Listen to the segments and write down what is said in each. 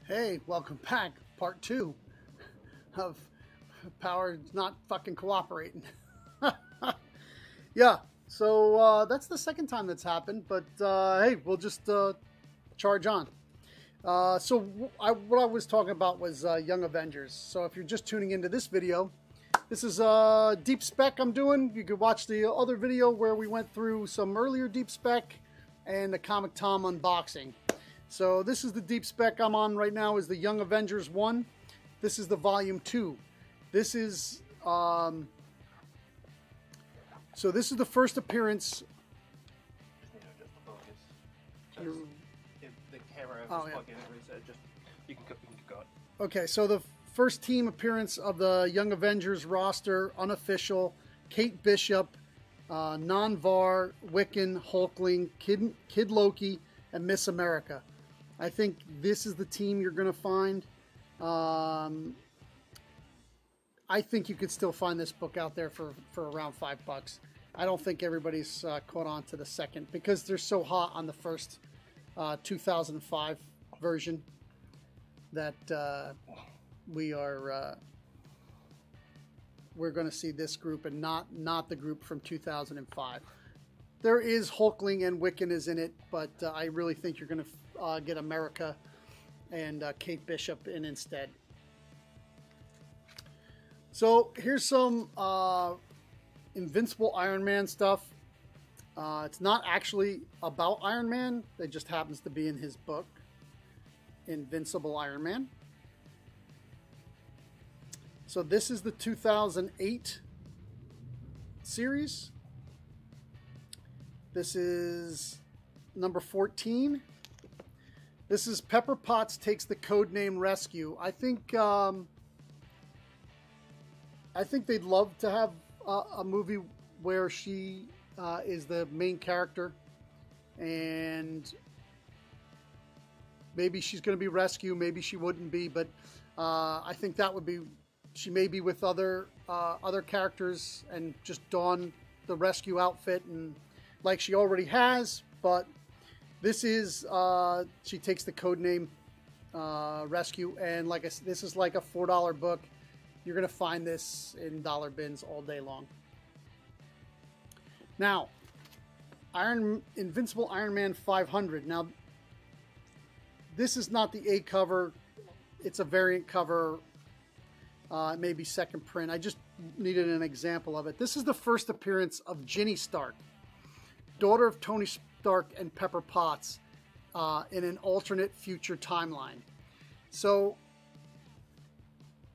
Hey, welcome back. Part 2 of Power Not Fucking Cooperating. Yeah, so that's the second time that's happened, but hey, we'll just charge on. What I was talking about was Young Avengers. So if you're just tuning into this video, this is Deep Spec I'm doing. You could watch the other video where we went through some earlier Deep Spec and the Comic Tom unboxing. So this is the Deep Spec I'm on right now, is the Young Avengers 1. This is the Volume 2. This is, so this is the first appearance. Just the focus. If the camera was plugged in, you can go. Okay, so the first team appearance of the Young Avengers roster, unofficial: Kate Bishop, Non-Var, Wiccan, Hulkling, Kid Loki, and Miss America. I think this is the team you're going to find. I think you could still find this book out there for around $5. I don't think everybody's caught on to the second because they're so hot on the first 2005 version that we're going to see this group and not the group from 2005. There is Hulkling and Wiccan is in it, but I really think you're going to get America and Kate Bishop in instead. So here's some Invincible Iron Man stuff. It's not actually about Iron Man. It just happens to be in his book, Invincible Iron Man. So this is the 2008 series. This is number 14. This is Pepper Potts takes the codename Rescue. I think they'd love to have a movie where she is the main character, and maybe she's going to be Rescue, maybe she wouldn't be, but I think that would be, she may be with other characters and just don the Rescue outfit, and like she already has, but this is, she takes the codename Rescue, and like I said, this is like a $4 book. You're going to find this in dollar bins all day long. Now, Invincible Iron Man 500. Now, this is not the A cover. It's a variant cover. It may be second print. I just needed an example of it. This is the first appearance of Ginny Stark, daughter of Tony Stark and Pepper Potts, in an alternate future timeline. So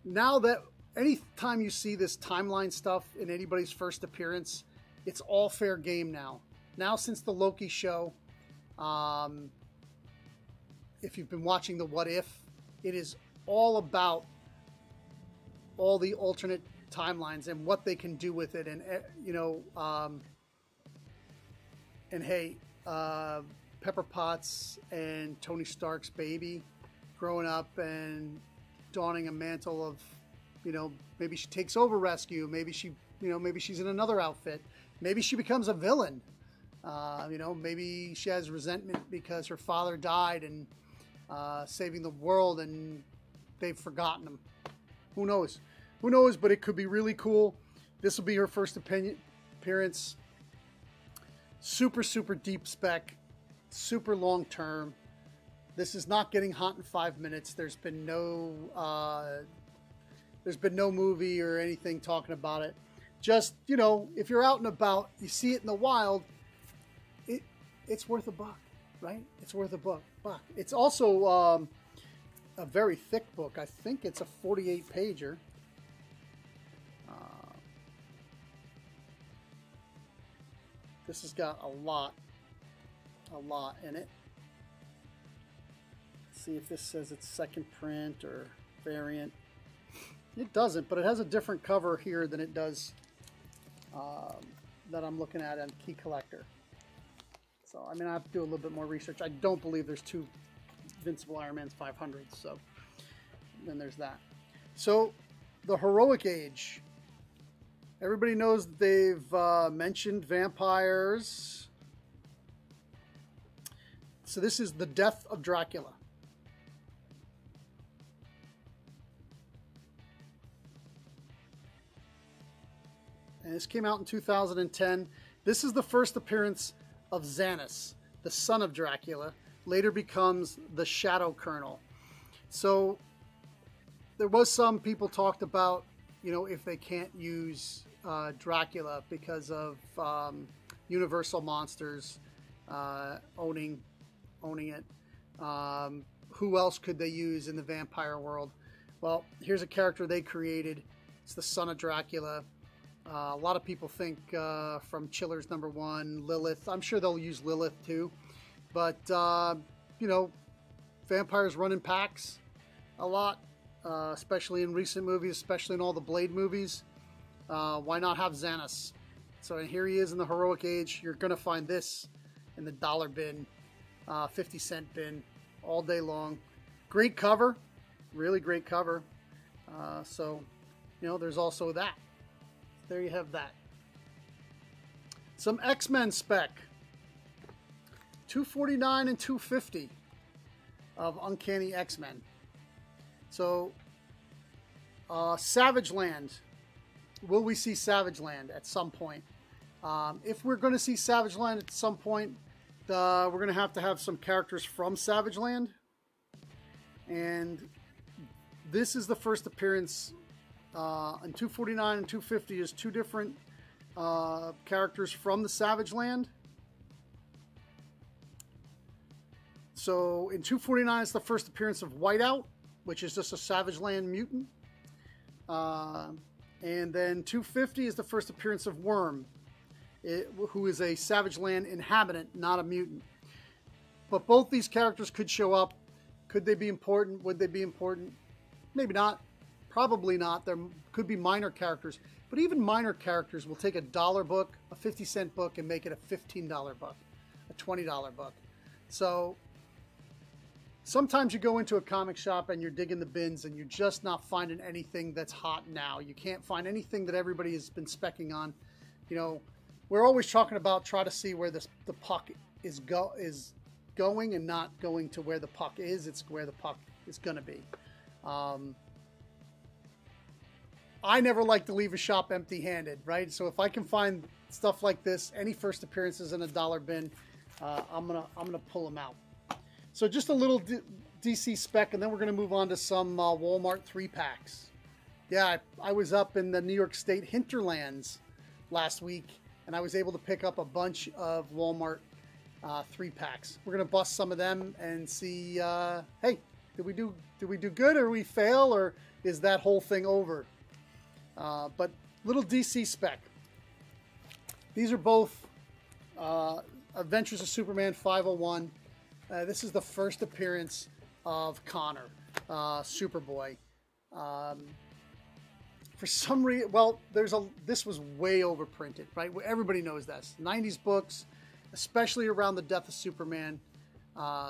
now that anytime you see this timeline stuff in anybody's first appearance, it's all fair game now. Now, since the Loki show, if you've been watching the What If, it is all about all the alternate timelines and what they can do with it. And, you know, and hey, Pepper Potts and Tony Stark's baby growing up and donning a mantle of, you know, maybe she takes over Rescue, maybe she, you know, maybe she's in another outfit, maybe she becomes a villain, you know, maybe she has resentment because her father died and saving the world and they've forgotten him. Who knows? Who knows? But it could be really cool. This will be her first appearance. Super, super deep spec, super long term. This is not getting hot in 5 minutes. There's been no movie or anything talking about it. Just, you know, if you're out and about, you see it in the wild, it's worth a buck, right? It's worth a buck. It's also a very thick book. I think it's a 48-pager. This has got a lot in it. Let's see if this says it's second print or variant. It doesn't, but it has a different cover here than it does that I'm looking at on Key Collector. So, I mean, I have to do a little bit more research. I don't believe there's two Invincible Iron Man's 500s, so then there's that. So, the Heroic Age. Everybody knows that they've mentioned vampires. So this is the death of Dracula. and this came out in 2010. This is the first appearance of Xanus, the son of Dracula, later becomes the Shadow Colonel. So there was some people talked about, you know, if they can't use Dracula because of Universal Monsters owning it. Who else could they use in the vampire world? Well, here's a character they created. It's the son of Dracula. A lot of people think from Chillers #1, Lilith. I'm sure they'll use Lilith too. But, you know, vampires run in packs a lot, especially in recent movies, especially in all the Blade movies. Why not have Xanus? So here he is in the heroic age. You're going to find this in the dollar bin, 50-cent bin, all day long. Great cover, really great cover. So, you know, there's also that. There you have that. Some X-Men spec. 249 and 250 of Uncanny X-Men. So, Savage Land. Will we see Savage Land at some point? If we're going to see Savage Land at some point, we're going to have some characters from Savage Land. And this is the first appearance in 249 and 250 is two different characters from the Savage Land. So in 249 it's the first appearance of Whiteout, which is just a Savage Land mutant. And then 250 is the first appearance of Worm, who is a Savage Land inhabitant, not a mutant. But both these characters could show up. Could they be important? Would they be important? Maybe not. Probably not. There could be minor characters. But even minor characters will take a $1 book, a 50-cent book, and make it a $15 book, a $20 book. So sometimes you go into a comic shop and you're digging the bins and you're just not finding anything that's hot now. You can't find anything that everybody has been specking on. You know, we're always talking about try to see where the puck is going and not going to where the puck is. It's where the puck is going to be. I never like to leave a shop empty-handed, right? So if I can find stuff like this, any first appearances in a dollar bin, I'm gonna pull them out. So just a little DC spec, and then we're gonna move on to some Walmart 3-packs. Yeah, I was up in the New York State hinterlands last week, and I was able to pick up a bunch of Walmart 3-packs. We're gonna bust some of them and see. Hey, did we do good, or we fail, or is that whole thing over? But little DC spec. These are both Adventures of Superman 501. This is the first appearance of Connor, Superboy. For some reason, well, this was way overprinted, right? Everybody knows this. 90s books, especially around the death of Superman,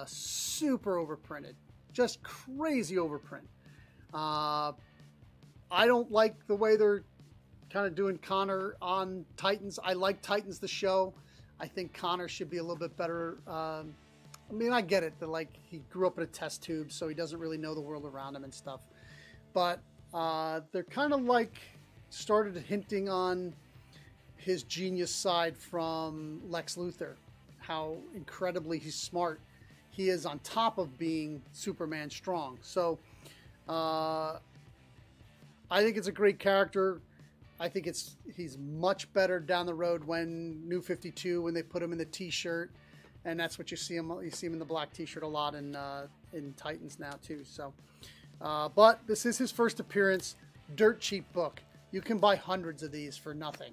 super overprinted, just crazy overprint. I don't like the way they're kind of doing Connor on Titans. I like Titans the show. I think Connor should be a little bit better. I mean, I get it that like he grew up in a test tube, so he doesn't really know the world around him and stuff. But they're kind of like started hinting on his genius side from Lex Luthor, how incredibly he's smart he is on top of being Superman strong. So I think it's a great character. I think he's much better down the road when New 52, when they put him in the T-shirt, and that's what you see him in the black T-shirt a lot in Titans now too. So, but this is his first appearance. Dirt cheap book. You can buy hundreds of these for nothing.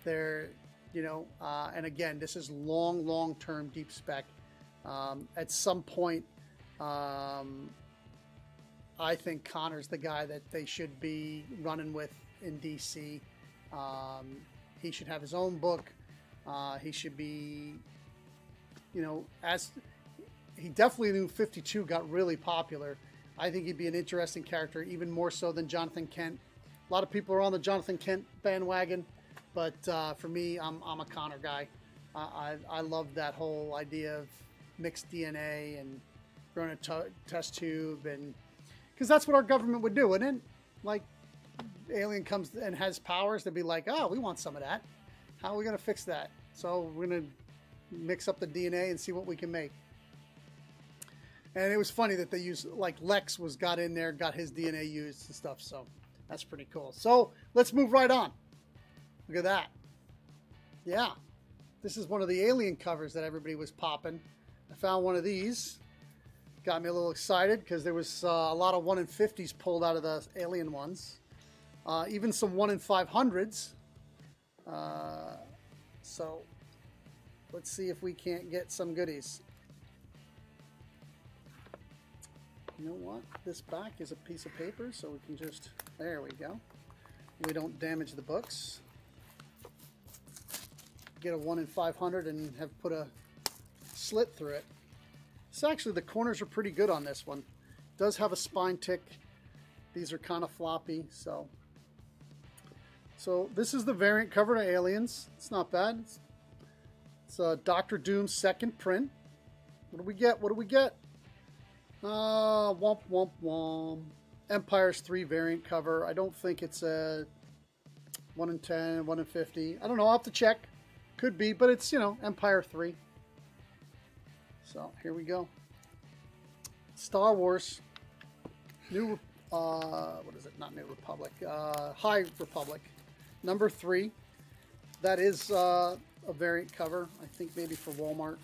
They're, you know, and again, this is long-term deep spec. At some point, I think Connor's the guy that they should be running with in DC. He should have his own book. He should be, you know, as he definitely knew 52 got really popular. I think he'd be an interesting character, even more so than Jonathan Kent. A lot of people are on the Jonathan Kent bandwagon, but for me, I'm a Connor guy. I love that whole idea of mixed DNA and growing a test tube, and because that's what our government would do, wouldn't it? Like, alien comes and has powers, they'd be like, oh, we want some of that. How are we going to fix that? So we're going to mix up the DNA and see what we can make. And it was funny that they used, like Lex got in there, got his DNA used and stuff. So that's pretty cool. So let's move right on. Look at that. Yeah. This is one of the alien covers that everybody was popping. I found one of these. Got me a little excited because there was a lot of 1 in 50s pulled out of the alien ones. Even some 1 in 500s. So let's see if we can't get some goodies. You know what? This back is a piece of paper, so we can just, there we go. We don't damage the books. Get a 1 in 500 and have put a slit through it. It's actually, the corners are pretty good on this one. It does have a spine tick. These are kind of floppy, so this is the variant cover to Aliens. It's not bad. It's Dr. Doom's second print. What do we get? What do we get? Womp womp womp. Empire's 3 variant cover. I don't think it's a 1 in 10, 1 in 50. I don't know. I'll have to check. Could be, but it's, you know, Empire 3. So here we go. Star Wars. New, what is it? Not New Republic. High Republic. Number 3. That is a variant cover. I think maybe for Walmart.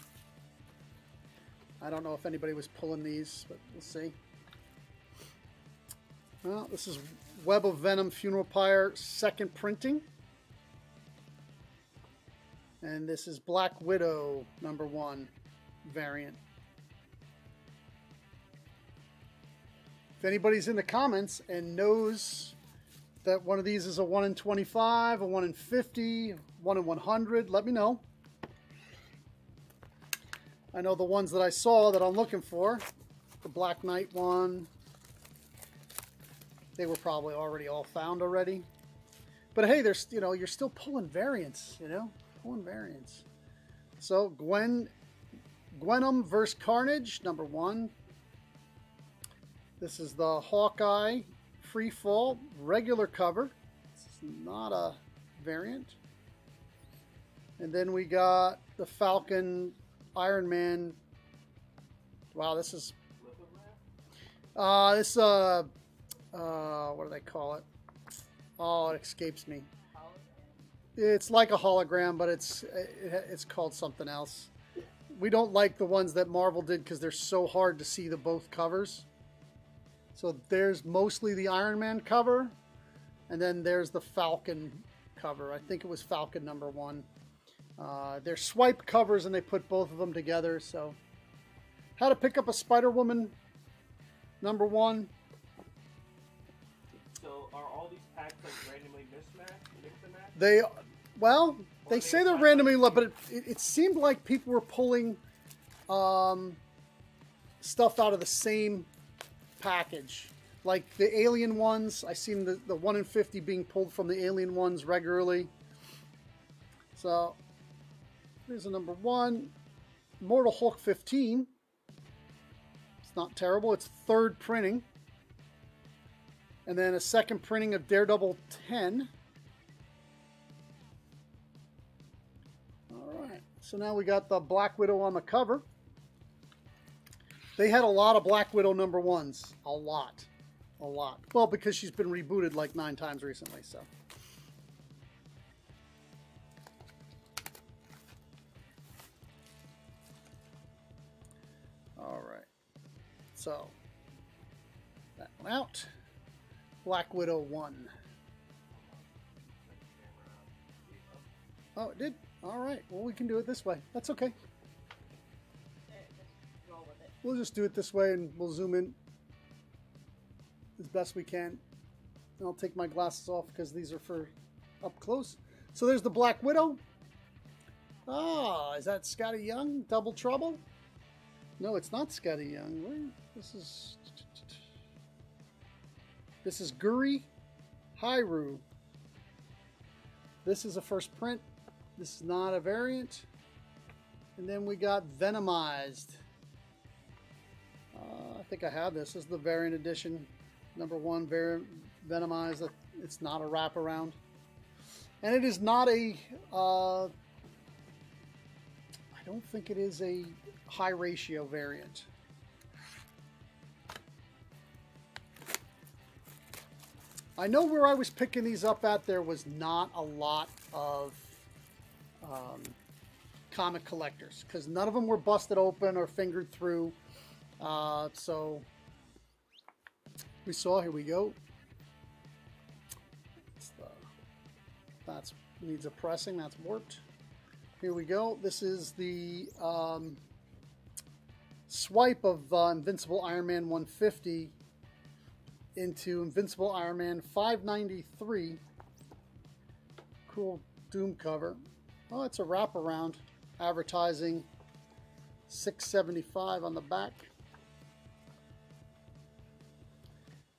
I don't know if anybody was pulling these, but we'll see. Well, this is Web of Venom Funeral Pyre second printing. And this is Black Widow number 1 variant. If anybody's in the comments and knows that one of these is a 1 in 25, a 1 in 50, 1 in 100, let me know. I know the ones that I saw that I'm looking for, the Black Knight one, they were probably already all found already. But hey, there's, you know, you're still pulling variants, you know, pulling variants. So Gwenom vs. Carnage, number 1. This is the Hawkeye Free Fall regular cover. This is not a variant. And then we got the Falcon Iron Man. Wow, this is what do they call it? Oh, it escapes me. It's like a hologram, but it's called something else. We don't like the ones that Marvel did because they're so hard to see the both covers. So there's mostly the Iron Man cover, and then there's the Falcon cover. I think it was Falcon number 1. They're swipe covers, and they put both of them together. So, how to pick up a Spider-Woman number 1. So are all these packs like randomly mismatched, mix and match? They say they're randomly, but it seemed like people were pulling stuff out of the same package. Like the Alien ones, I seen the 1 in 50 being pulled from the Alien ones regularly. So here's a number 1, Mortal Hulk 15. It's not terrible. It's 3rd printing. And then a 2nd printing of Daredevil 10. All right. So now we got the Black Widow on the cover. They had a lot of Black Widow number 1s. A lot. A lot. Well, because she's been rebooted like 9 times recently, so. All right. So, that one out. Black Widow 1. Oh, it did? All right. Well, we can do it this way. That's okay. We'll just do it this way, and we'll zoom in as best we can. And I'll take my glasses off because these are for up close. So there's the Black Widow. Ah, is that Scotty Young? Double Trouble? No, it's not Scotty Young. This is Guri Hyru. This is a first print. This is not a variant. And then we got Venomized. I think I have this. This is the variant edition. Number 1 Venomized. It's not a wraparound. And it is not a, I don't think it is a high ratio variant. I know where I was picking these up at, there was not a lot of comic collectors, because none of them were busted open or fingered through. So we saw, here we go. That's needs a pressing, that's warped. Here we go. This is the swipe of Invincible Iron Man 150 into Invincible Iron Man 593. Cool Doom cover. Oh, it's a wraparound. Advertising $6.75 on the back.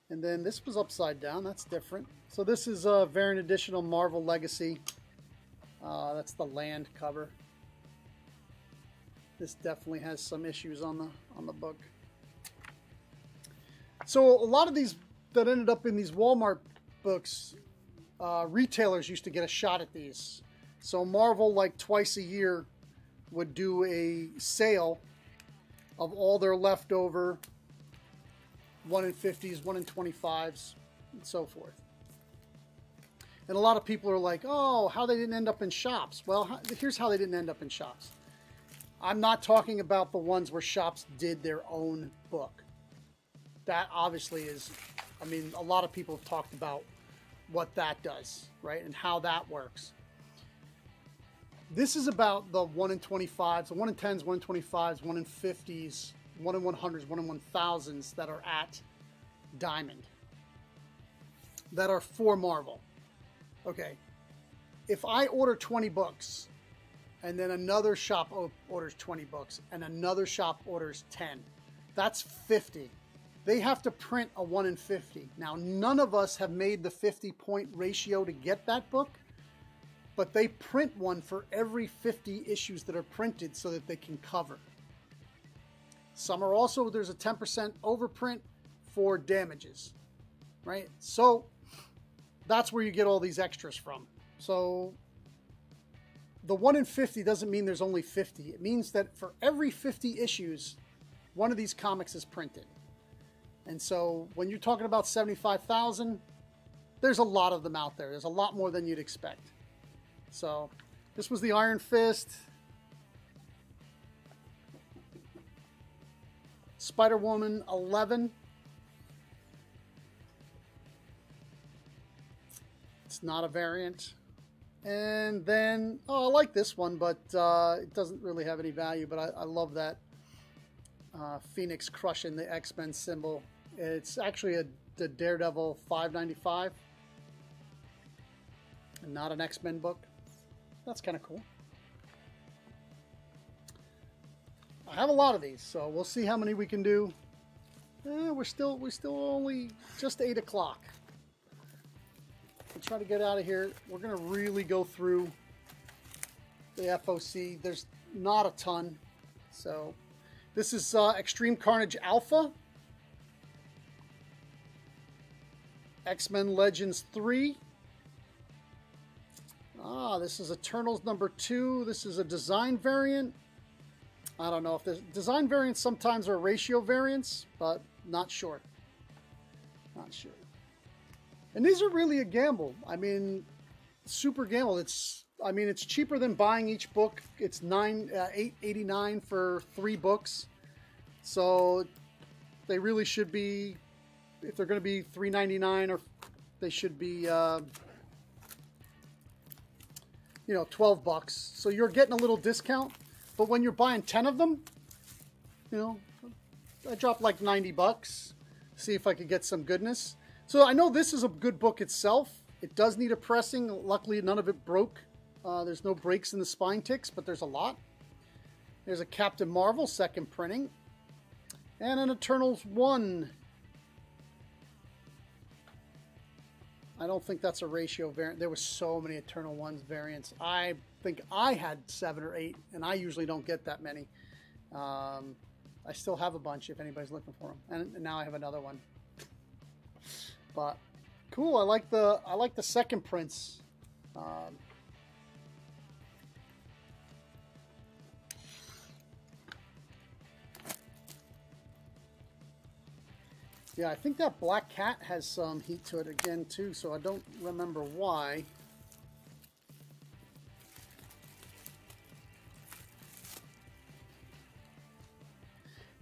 And then this was upside down. That's different. So this is a variant additional Marvel Legacy. That's the land cover. This definitely has some issues on the book. So a lot of these that ended up in these Walmart books, retailers used to get a shot at these. So Marvel, like twice a year, would do a sale of all their leftover 1 in 50s, 1 in 25s, and so forth. And a lot of people are like, oh, how they didn't end up in shops. Well, here's how they didn't end up in shops. I'm not talking about the ones where shops did their own book. That obviously is, I mean, a lot of people have talked about what that does, right? And how that works. This is about the 1 in 25s, the 1 in 10s, 1 in 25s, 1 in 50s, 1 in 100s, 1 in 1000s that are at Diamond, that are for Marvel. Okay, if I order 20 books and then another shop orders 20 books and another shop orders 10, that's 50. They have to print a 1 in 50. Now, none of us have made the 50-point ratio to get that book, but they print one for every 50 issues that are printed so that they can cover. Some are also, there's a 10% overprint for damages, right? So that's where you get all these extras from. So the 1 in 50 doesn't mean there's only 50. It means that for every 50 issues, one of these comics is printed. And so when you're talking about 75,000, there's a lot of them out there. There's a lot more than you'd expect. So this was the Iron Fist. Spider-Woman 11. It's not a variant. And then, oh, I like this one, but it doesn't really have any value, but I love that Phoenix crushing the X-Men symbol. It's actually the Daredevil 595 and not an X-Men book. That's kind of cool. I have a lot of these, so we'll see how many we can do. We're still only just 8 o'clock. We'll try to get out of here. We're going to really go through the FOC. There's not a ton. So this is Extreme Carnage Alpha. X-Men Legends 3. This is Eternals number 2. This is a design variant. I don't know if the design variants sometimes are ratio variants, but not sure. Not sure. And these are really a gamble. I mean, super gamble. It's cheaper than buying each book. It's $8.89 for 3 books. So they really should be, if they're going to be $3.99, or they should be 12 bucks. So you're getting a little discount. But when you're buying 10 of them, I dropped like 90 bucks. See if I could get some goodness. So I know this is a good book itself. It does need a pressing. Luckily, none of it broke. There's no breaks in the spine ticks, but there's a lot. There's a Captain Marvel, second printing. And an Eternals 1. I don't think that's a ratio variant. There were so many Eternal 1s variants. I think I had 7 or 8, and I usually don't get that many. I still have a bunch if anybody's looking for them. And now I have another one. But Cool. I like the second prints. Yeah, I think that Black Cat has some heat to it again too, so I don't remember why.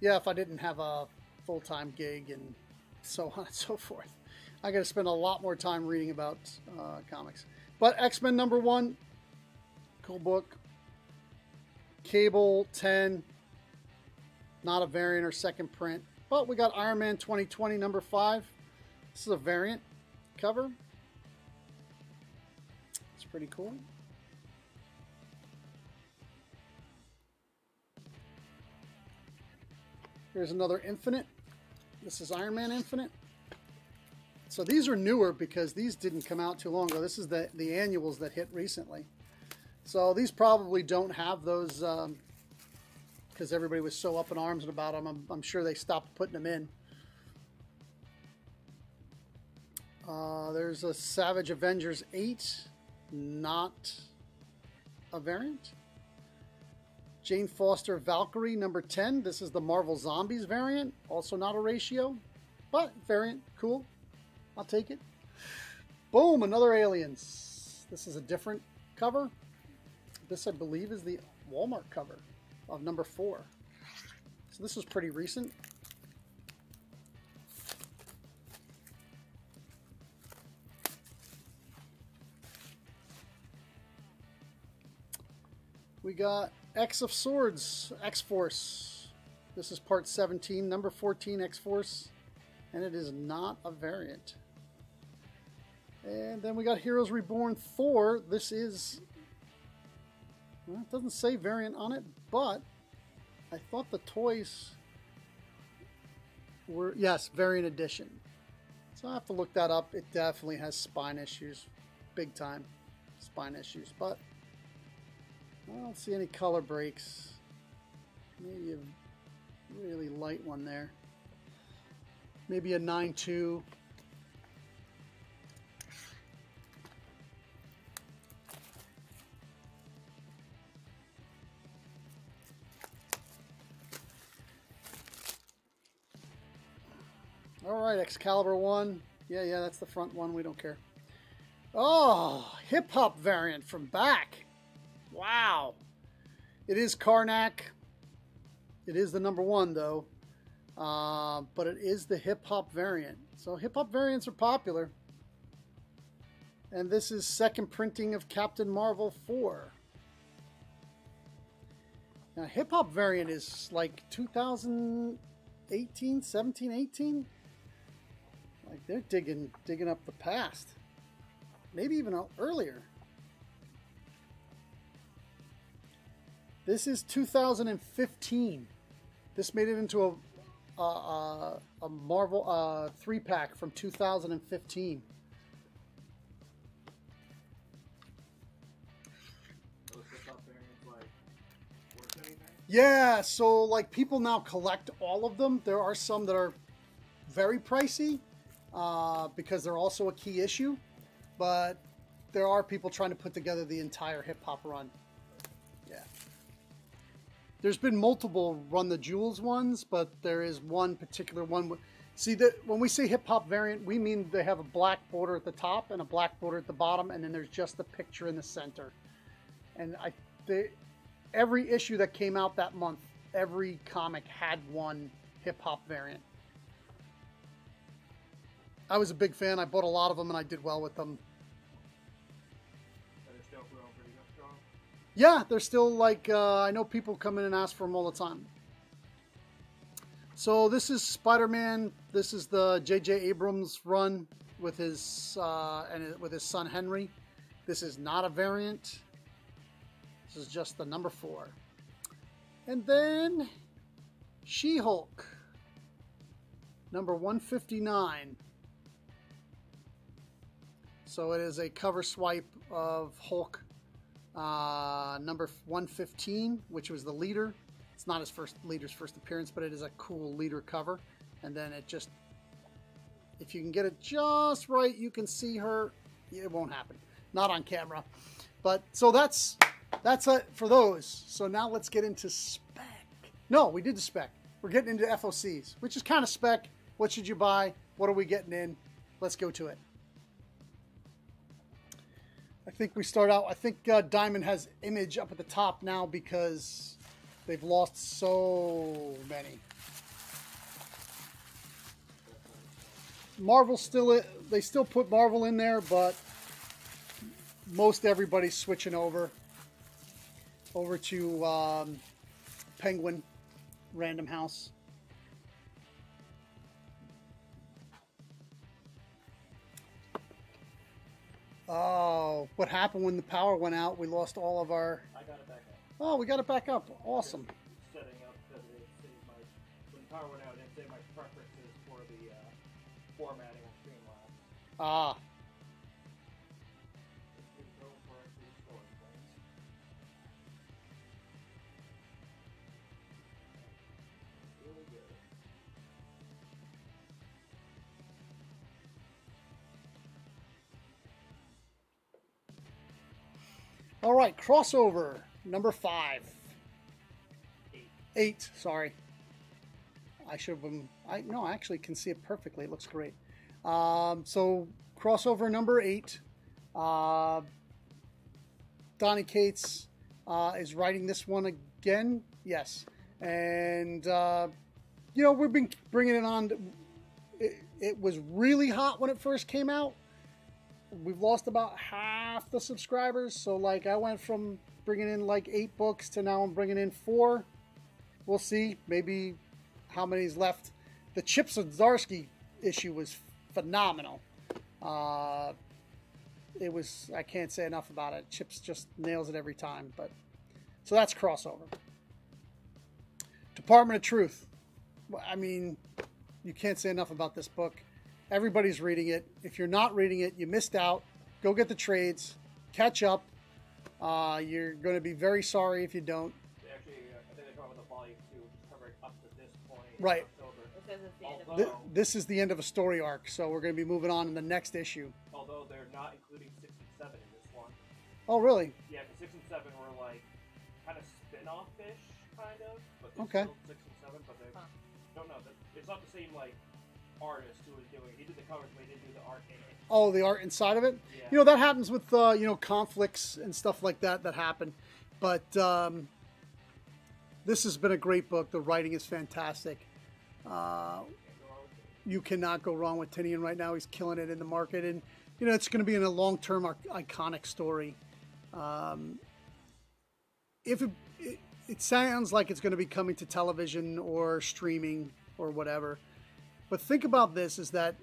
Yeah, if I didn't have a full-time gig and so on and so forth, I got to spend a lot more time reading about comics. But X-Men #1, cool book. Cable 10, not a variant or second print. But we got Iron Man 2020 #5. This is a variant cover. It's pretty cool. Here's another Infinite. This is Iron Man Infinite. So these are newer because these didn't come out too long ago. This is the annuals that hit recently. So these probably don't have those because everybody was so up in arms about them. I'm sure they stopped putting them in. There's a Savage Avengers 8, not a variant. Jane Foster Valkyrie #10. This is the Marvel Zombies variant. Also not a ratio, but variant. Cool. I'll take it. Boom, another Aliens. This is a different cover. This, I believe, is the Walmart cover of #4. So this was pretty recent. We got X of Swords, X-Force. This is part 17, #14, X-Force. And it is not a variant. And then we got Heroes Reborn Thor. This is, well, it doesn't say variant on it, but I thought the toys were, yes, variant edition. So I have to look that up. It definitely has spine issues, big time spine issues, but I don't see any color breaks. Maybe a really light one there. Maybe a 9.2. All right, Excalibur 1. Yeah, that's the front one. We don't care. Oh, hip-hop variant from back. Wow. It is Karnak. It is the #1, though. But it is the hip-hop variant. So hip-hop variants are popular. And this is second printing of Captain Marvel 4. Now, hip-hop variant is like 2018, 17, 18. Like they're digging up the past. Maybe even earlier. This is 2015. This made it into a Marvel 3-pack from 2015. Yeah, so like people now collect all of them. There are some that are very pricey because they're also a key issue, but there are people trying to put together the entire hip-hop run. Yeah. There's been multiple Run the Jewels ones, but there is one particular one. See, when we say hip-hop variant, we mean they have a black border at the top and a black border at the bottom, and then there's just the picture in the center. And every issue that came out that month, every comic had one hip-hop variant. I was a big fan. I bought a lot of them, and I did well with them. Yeah, they're still like, I know people come in and ask for them all the time. So this is Spider-Man. This is the J.J. Abrams run with his son Henry. This is not a variant. This is just the #4. And then She-Hulk, #159. So it is a cover swipe of Hulk #115, which was the leader. It's not his leader's first appearance, but it is a cool leader cover. And then it just If you can get it just right, you can see her. It won't happen. Not on camera. But so that's it for those. So now let's get into spec. No, we did the spec. We're getting into FOCs, which is kind of spec. What should you buy? What are we getting in? Let's go to it. I think we start out, I think Diamond has Image up at the top now because they've lost so many. Marvel still, they still put Marvel in there, but most everybody's switching over to Penguin Random House. Oh, what happened when the power went out? We lost all of our... I got it back up. Oh, we got it back up. Awesome. Setting up because it saved my... When the power went out, it saved my preferences for the formatting of Streamlabs. Ah. All right, crossover number 5. 8, sorry. I should have been, no, I actually can see it perfectly. It looks great. So crossover number 8. Donny Cates is writing this one again. Yes. And, you know, we've been bringing it on. It was really hot when it first came out. We've lost about half the subscribers. So, like, I went from bringing in, like, 8 books to now I'm bringing in 4. We'll see. Maybe how many's left. The Chip Zdarsky issue was phenomenal. It was, I can't say enough about it. Chips just nails it every time. But so that's crossover. Department of Truth. I mean, you can't say enough about this book. Everybody's reading it. If you're not reading it, you missed out. Go get the trades. Catch up. You're going to be very sorry if you don't. Actually, I think they come up with a volume 2, covering up to this point. Right. It says it's the end of This is the end of a story arc, so we're going to be moving on in the next issue. Although they're not including 6 and 7 in this one. Oh, really? Yeah, because 6 and 7 were like kind of spin-off-ish, kind of. But they're Okay. still 6 and 7, but they don't know. It's not the same like artist who was doing. He did the covers, but he didn't do the art in it. Oh, the art inside of it? Yeah. You know, that happens with, you know, conflicts and stuff like that happen. But this has been a great book. The writing is fantastic. You cannot go wrong with Tinian right now. He's killing it in the market. And, you know, it's going to be in a long-term iconic story. If it sounds like it's going to be coming to television or streaming or whatever. But think about this, is that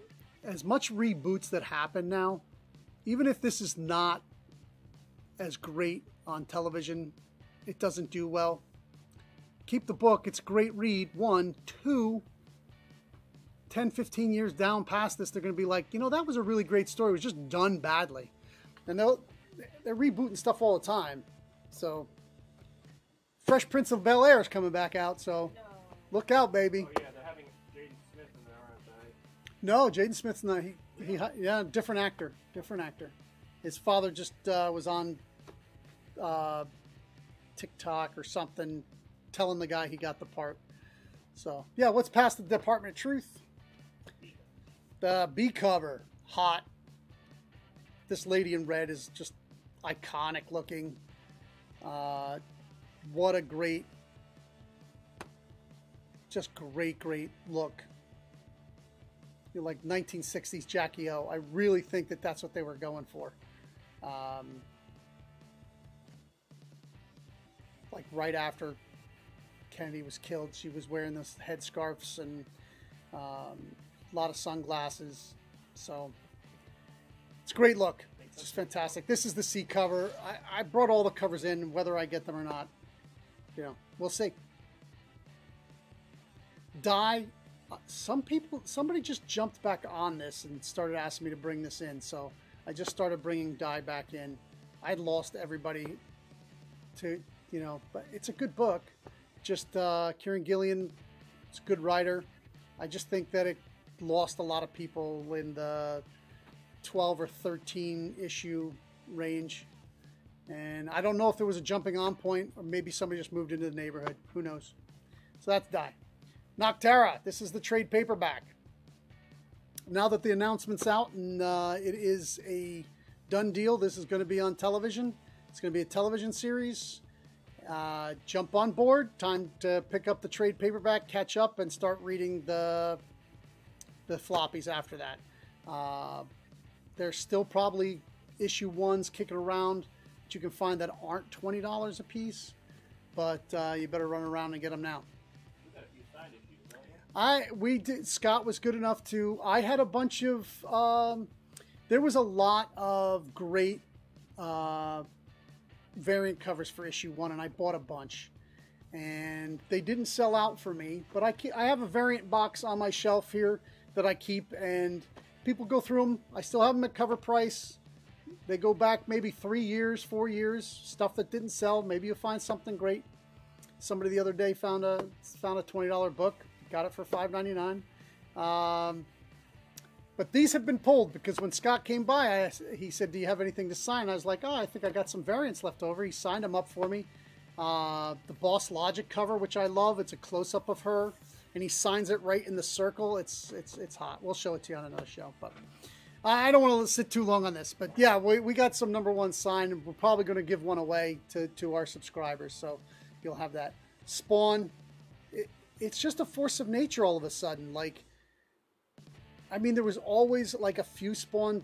as much reboots that happen now, even if this is not as great on television, it doesn't do well. Keep the book. It's a great read. 1, 2, 10, 15 years down past this, they're going to be like, you know, that was a really great story. It was just done badly. And they're rebooting stuff all the time. So, Fresh Prince of Bel-Air is coming back out. So, look out, baby. Oh, yeah, they're having Jaden Smith in there, aren't they? No, Jaden Smith's not. Yeah, different actor. Different actor. His father just was on TikTok or something telling the guy he got the part. So, yeah, what's past the Department of Truth? The B cover. Hot. This lady in red is just iconic looking. What a great, just great look. You know, like 1960s Jackie O. I really think that that's what they were going for. Like right after Kennedy was killed, she was wearing those headscarves and a lot of sunglasses. So it's a great look. It's just fantastic. This is the C cover. I brought all the covers in, whether I get them or not. You know, we'll see. Die. Somebody just jumped back on this and started asking me to bring this in. So I just started bringing Die back in. I'd lost everybody to, you know, but it's a good book. Just Kieran Gillian, it's a good writer. I just think that lost a lot of people in the 12 or 13 issue range. And I don't know if there was a jumping on point, or maybe somebody just moved into the neighborhood. Who knows? So that's Die. Noctera, this is the trade paperback. Now that the announcement's out and it is a done deal, this is going to be on television. It's going to be a television series. Jump on board. Time to pick up the trade paperback, catch up, and start reading the floppies after that. There's still probably issue ones kicking around that you can find that aren't $20 a piece, but you better run around and get them now. You got a few signed issues, don't you? We did. Scott was good enough to. I had a bunch of. There was a lot of great variant covers for issue 1, and I bought a bunch, and they didn't sell out for me. But I have a variant box on my shelf here that I keep, and people go through them. I still have them at cover price. They go back maybe 3 years, 4 years. Stuff that didn't sell. Maybe you'll find something great. Somebody the other day found a $20 book. Got it for $5.99. But these have been pulled because when Scott came by, he said, "Do you have anything to sign?" I was like, "Oh, I think I got some variants left over." He signed them up for me. The Boss Logic cover, which I love. It's a close-up of her, and he signs it right in the circle. It's hot. We'll show it to you on another show. But I don't want to sit too long on this. But yeah, we got some #1 signed, and we're probably going to give one away to our subscribers. So you'll have that. Spawn. It's just a force of nature all of a sudden. Like, I mean, there was always like a few Spawn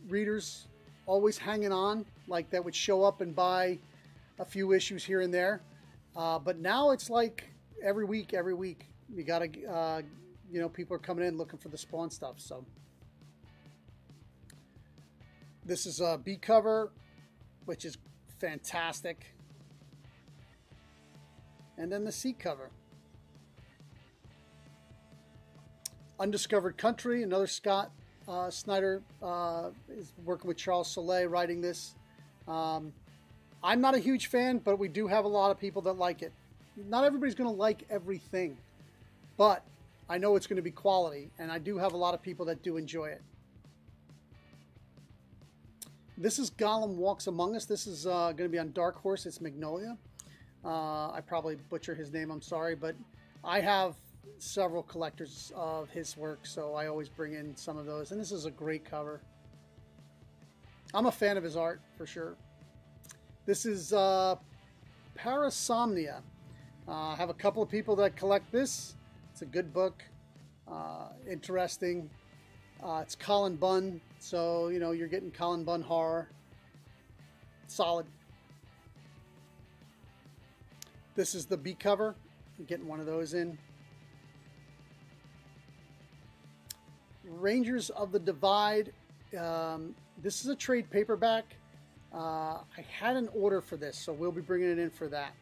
readers always hanging on, like that would show up and buy a few issues here and there. But now it's like every week. You gotta, people are coming in looking for the Spawn stuff. So this is a B cover, which is fantastic. And then the C cover. Undiscovered Country, another Scott Snyder is working with Charles Soule writing this. I'm not a huge fan, but we do have a lot of people that like it. Not everybody's going to like everything, but I know it's going to be quality, and I do have a lot of people that do enjoy it. This is Gollum Walks Among Us. This is going to be on Dark Horse. It's Magnolia. I probably butcher his name, I'm sorry, but I have several collectors of his work, so I always bring in some of those, and this is a great cover. I'm a fan of his art for sure. This is Parasomnia. I have a couple of people that collect this. It's a good book, interesting. It's Colin Bunn, so you're getting Colin Bunn horror. Solid. This is the B cover. I'm getting one of those in. Rangers of the Divide. This is a trade paperback. I had an order for this, so we'll be bringing it in for that.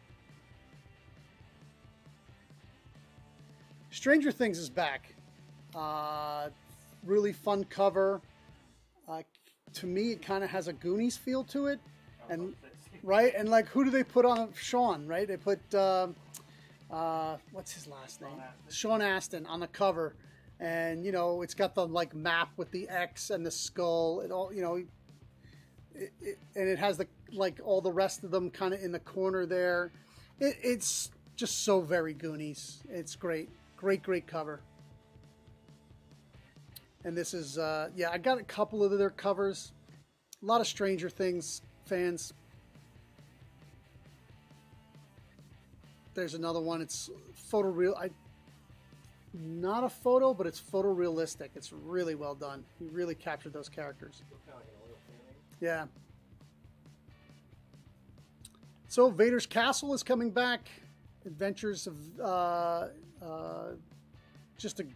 Stranger Things is back. Really fun cover. To me, it kind of has a Goonies feel to it, and right, and like, who do they put on Sean? Right, they put what's his last name? Sean Astin on the cover. And it's got the like map with the X and the skull. It all, and it has the like all the rest of them kind of in the corner there. It's just so very Goonies. It's great, great cover. And this is yeah, I got a couple of their covers. A lot of Stranger Things fans. There's another one. It's photoreal. Not a photo, but it's photorealistic. It's really well done. He really captured those characters. Yeah. So Vader's Castle is coming back. Adventures of just a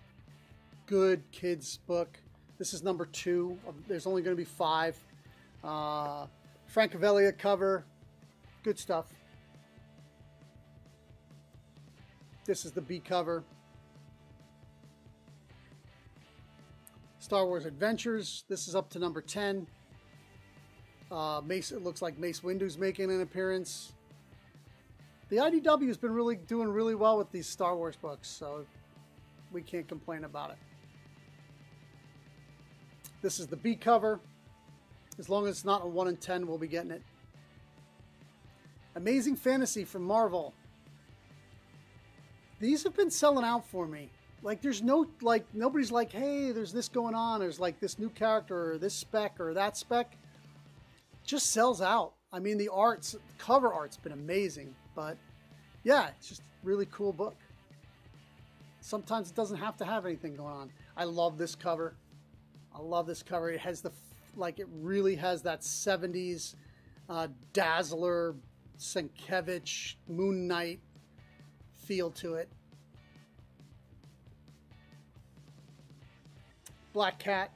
good kids book. This is #2. There's only going to be 5. Francavilla cover. Good stuff. This is the B cover. Star Wars Adventures. This is up to #10. Mace. It looks like Mace Windu's making an appearance. The IDW has been doing really well with these Star Wars books, so we can't complain about it. This is the B cover. As long as it's not a 1 in 10, we'll be getting it. Amazing Fantasy from Marvel. These have been selling out for me. Like, there's no, like, nobody's like, hey, there's this going on. There's like this new character or this spec or that spec. Just sells out. I mean, the art's, cover art's been amazing. But yeah, it's just a really cool book. Sometimes it doesn't have to have anything going on. I love this cover. I love this cover. It has the, like, it really has that 70s Dazzler, Sienkiewicz, Moon Knight feel to it. Black Cat.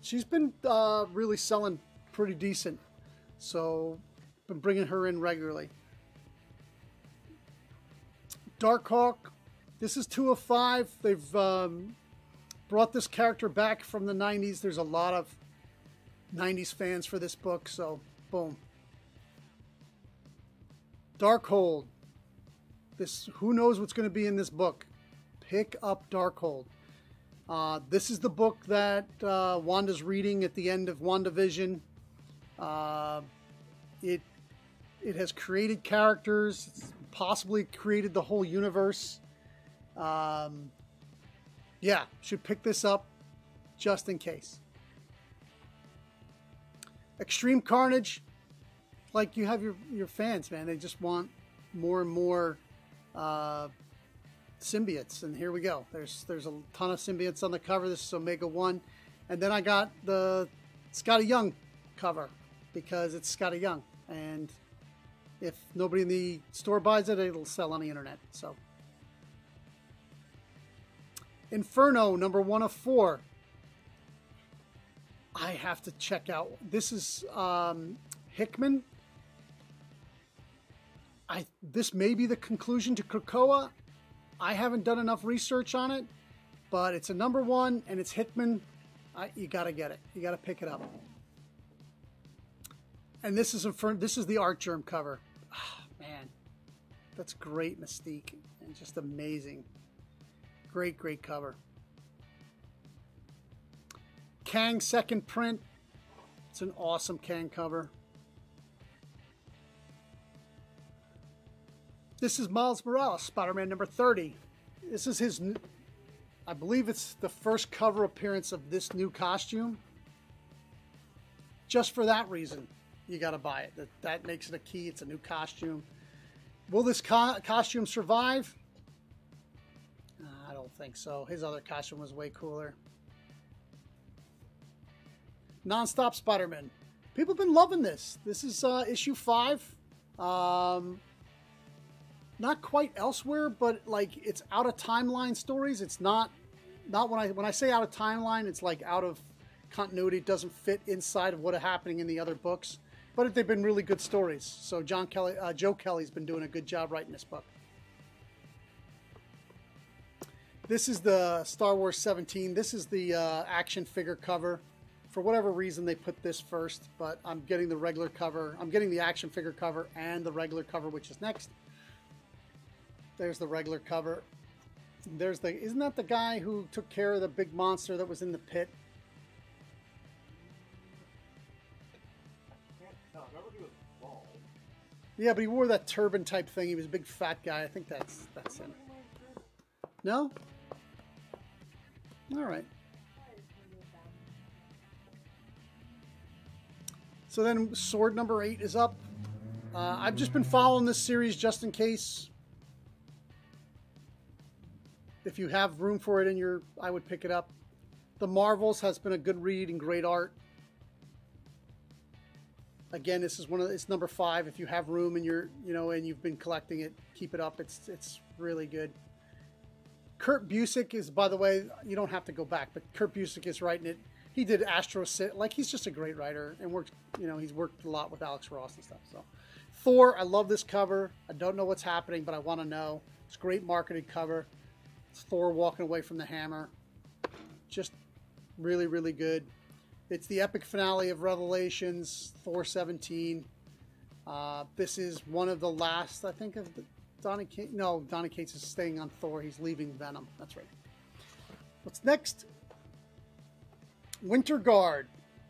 She's been really selling pretty decent. So, been bringing her in regularly. Darkhawk. This is 2 of 5. They've brought this character back from the 90s. There's a lot of 90s fans for this book, so boom. Darkhold. This, who knows what's going to be in this book? Pick up Darkhold. This is the book that Wanda's reading at the end of WandaVision. It has created characters. It's possibly created the whole universe. Yeah, should pick this up just in case. Extreme Carnage. Like, you have your fans, man. They just want more and more symbiotes, and here we go. There's a ton of symbiotes on the cover. This is Omega 1, and then I got the Scotty Young cover because it's Scotty Young, and if nobody in the store buys it, it'll sell on the internet. So Inferno, number 1 of 4. I have to check out. This is Hickman. This may be the conclusion to Krakoa. I haven't done enough research on it, but it's a number 1 and it's Hickman. You got to get it. You got to pick it up. And this is the Art Germ cover. Oh, man, that's great Mystique and just amazing. Great, great cover. Kang second print. It's an awesome Kang cover. This is Miles Morales, Spider-Man number 30. This is his, I believe it's the first cover appearance of this new costume. Just for that reason, you got to buy it. That makes it a key. It's a new costume. Will this costume survive? I don't think so. His other costume was way cooler. Non-Stop Spider-Man. People have been loving this. This is issue 5. Not quite elsewhere, but like it's out of timeline stories. It's not when I say out of timeline, it's like out of continuity. It doesn't fit inside of what is happening in the other books. But they've been really good stories. So Joe Kelly's been doing a good job writing this book. This is the Star Wars 17. This is the action figure cover. For whatever reason, they put this first, but I'm getting the regular cover. I'm getting the action figure cover and the regular cover, which is next. There's the regular cover. Isn't that the guy who took care of the big monster that was in the pit? I can't tell. I remember he was bald. Yeah, but he wore that turban type thing. He was a big fat guy. I think that's him. No? All right. So then Sword number 8 is up. I've just been following this series just in case. If you have room for it I would pick it up. The Marvels has been a good read and great art. Again, this is it's number 5. If you have room and and you've been collecting it, keep it up. It's really good. Kurt Busiek is, by the way, you don't have to go back, but Kurt Busiek is writing it. He did Astro City. Like, he's just a great writer and works, he's worked a lot with Alex Ross and stuff. So, Thor, I love this cover. I don't know what's happening, but I want to know. It's a great marketed cover. It's Thor walking away from the hammer. Just really, really good. It's the epic finale of Revelations, Thor 17. This is one of the last, I think, of the Donny Cates. No, Donny Cates is staying on Thor. He's leaving Venom. That's right. What's next? Winter Guard.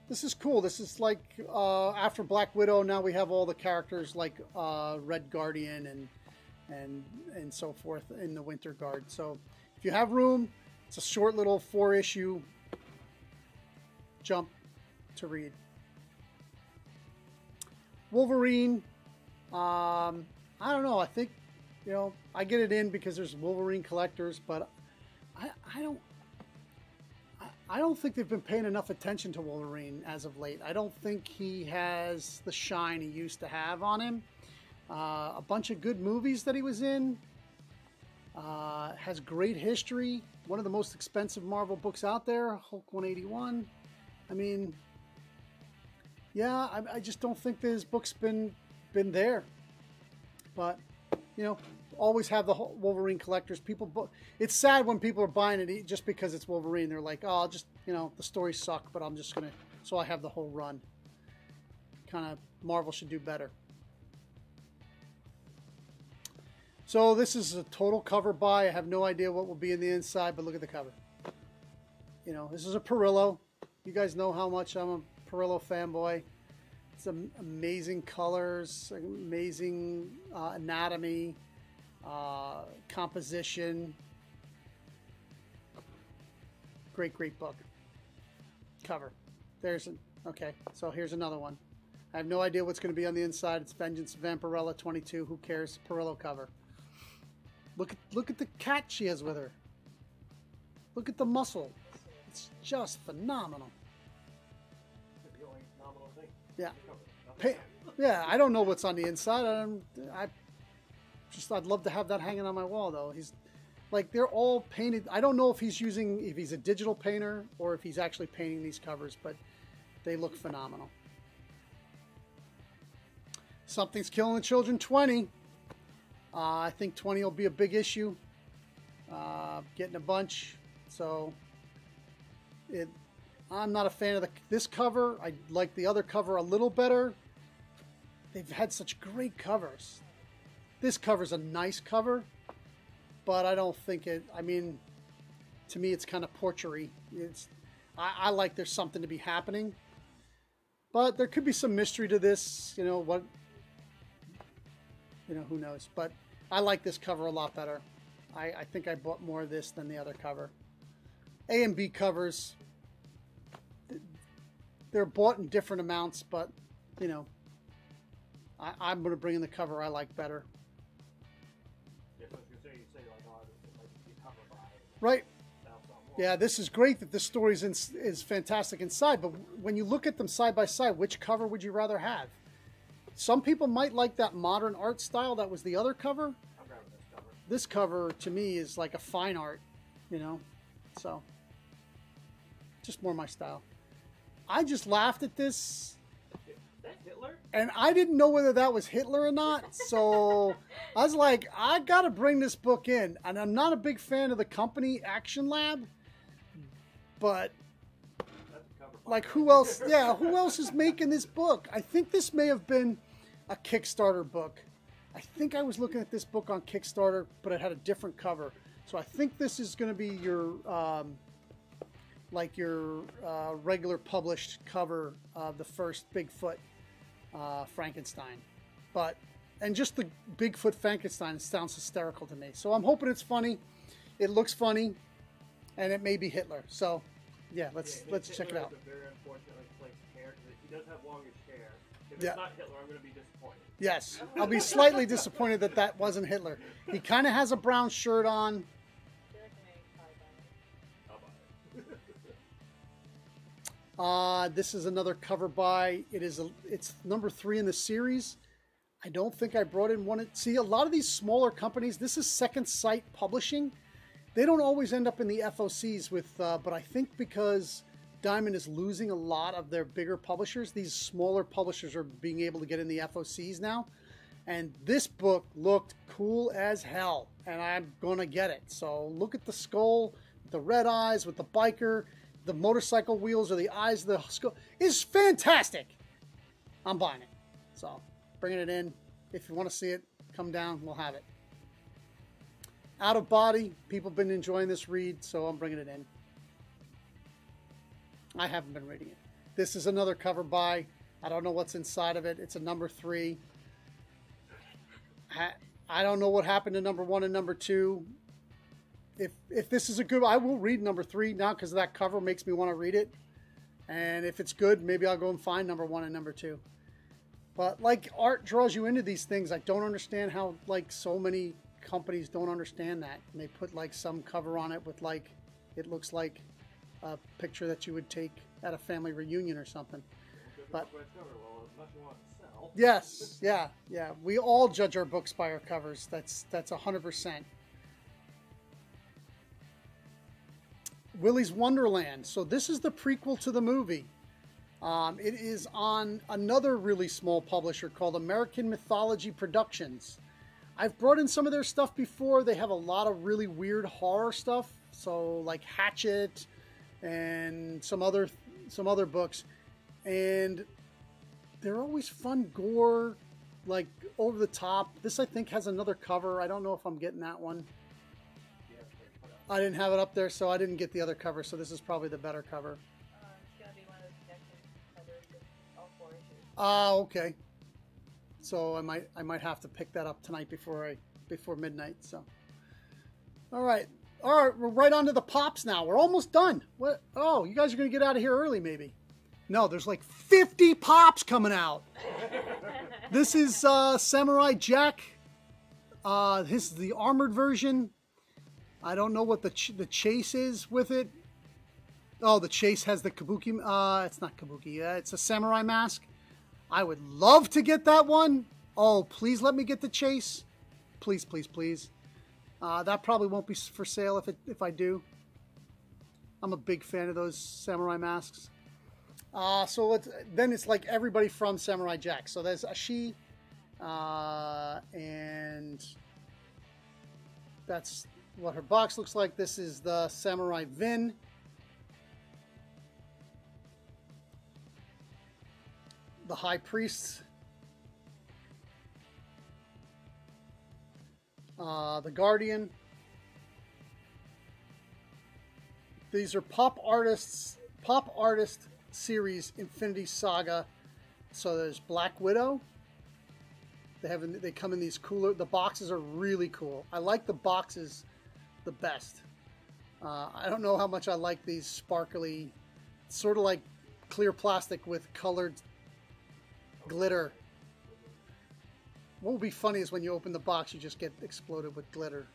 This is cool. This is like after Black Widow. Now we have all the characters like Red Guardian and so forth in the Winter Guard. So if you have room, it's a short little 4-issue jump to read. Wolverine. I don't know. I think, you know, I get it in because there's Wolverine collectors, but I don't think they've been paying enough attention to Wolverine as of late. I don't think he has the shine he used to have on him. A bunch of good movies that he was in. Has great history. One of the most expensive Marvel books out there, Hulk 181. I mean, yeah, I just don't think this book's been there. But, you know, always have the Wolverine collectors. It's sad when people are buying it just because it's Wolverine. They're like, oh, just, you know, the stories suck, but I'm just going to, so I have the whole run. Kind of, Marvel should do better. So this is a total cover buy. I have no idea what will be in the inside, but look at the cover. You know, this is a Perillo. You guys know how much I'm a Perillo fanboy. It's amazing colors, amazing anatomy, composition. Great book. Cover. Okay, so here's another one. I have no idea what's going to be on the inside. It's Vengeance Vampirella 22. Who cares? Perillo cover. Look at the cat she has with her. Look at the muscle. It's just phenomenal. The only nominal thing. Yeah. Yeah, I don't know what's on the inside. I'd love to have that hanging on my wall, though. He's like, they're all painted. I don't know if he's a digital painter or if he's actually painting these covers, but they look phenomenal. Something's Killing the Children 20. I think 20 will be a big issue. Getting a bunch. So I'm not a fan of this cover. I like the other cover a little better. They've had such great covers. This cover's a nice cover, but I don't think it, I mean, to me it's kind of portraiture-y. I like there's something to be happening. But there could be some mystery to this, you know, who knows. But I like this cover a lot better. I think I bought more of this than the other cover. A and B covers, they're bought in different amounts, but, you know, I'm going to bring in the cover I like better. Yeah, so you say like, oh, like the cover by. Right. Yeah, this is great that this story is fantastic inside, but when you look at them side by side, which cover would you rather have? Some people might like that modern art style that was the other cover. I'm grabbing this cover. This cover, to me, is like a fine art, you know? So, just more my style. I just laughed at this. Is that Hitler? And I didn't know whether that was Hitler or not, so I was like, I got to bring this book in. And I'm not a big fan of the company Action Lab, but like who else? Yeah, who else is making this book? I think this may have been a Kickstarter book. I think I was looking at this book on Kickstarter, but it had a different cover. So I think this is going to be your regular published cover of the first Bigfoot Frankenstein. And just the Bigfoot Frankenstein sounds hysterical to me. So I'm hoping it's funny. It looks funny, and it may be Hitler. So yeah, let's check it out. A very unfortunately placed hair because he does have longish hair. If it's not Hitler, I'm going to be disappointed. Yes, I'll be slightly disappointed that wasn't Hitler. He kind of has a brown shirt on. This is another cover by. It's number 3 in the series. I don't think I brought in one. See, a lot of these smaller companies. This is Second Sight Publishing. They don't always end up in the FOCs with, but I think because Diamond is losing a lot of their bigger publishers, these smaller publishers are being able to get in the FOCs now. And this book looked cool as hell, and I'm gonna get it. So look at the skull, the red eyes with the biker, the motorcycle wheels or the eyes of the skull. It's fantastic. I'm buying it. So bringing it in. If you want to see it, come down. We'll have it. Out of Body. People have been enjoying this read, so I'm bringing it in. I haven't been reading it. This is another cover buy. I don't know what's inside of it. It's a number 3. I don't know what happened to number 1 and number 2. If this is a good, I will read number 3 now because that cover makes me want to read it. And if it's good, maybe I'll go and find number 1 and number 2. But like art draws you into these things. I don't understand how like so many companies don't understand that. And they put like some cover on it with like, it looks like a picture that you would take at a family reunion or something. But yes, yeah. We all judge our books by our covers. That's 100%. Willy's Wonderland. So this is the prequel to the movie. It is on another really small publisher called American Mythology Productions. I've brought in some of their stuff before. They have a lot of really weird horror stuff. So like Hatchet and some other books. And they're always fun gore, like over the top. This I think has another cover. I don't know if I'm getting that one. I didn't have it up there, so I didn't get the other cover. So this is probably the better cover. It's gonna be one of those protection covers with all 4 issues. Ah, okay. So I might have to pick that up tonight before midnight. So, all right, we're right on to the pops now. We're almost done. What? Oh, you guys are gonna get out of here early, maybe? No, there's like 50 pops coming out. This is Samurai Jack. This is the armored version. I don't know what the chase is with it. Oh, the chase has the kabuki. It's not kabuki. It's a samurai mask. I would love to get that one. Oh, please let me get the chase. Please, please, please. That probably won't be for sale if I do. I'm a big fan of those samurai masks. So then it's like everybody from Samurai Jack. So there's Ashi, and that's what her box looks like. This is the Samurai Vin. The High Priest. The Guardian. These are Pop Artist series Infinity Saga. So there's Black Widow. They come in these cooler. The boxes are really cool. I like the boxes the best. I don't know how much I like these sparkly, sort of like clear plastic with colored glitter. What would be funny is when you open the box, you just get exploded with glitter.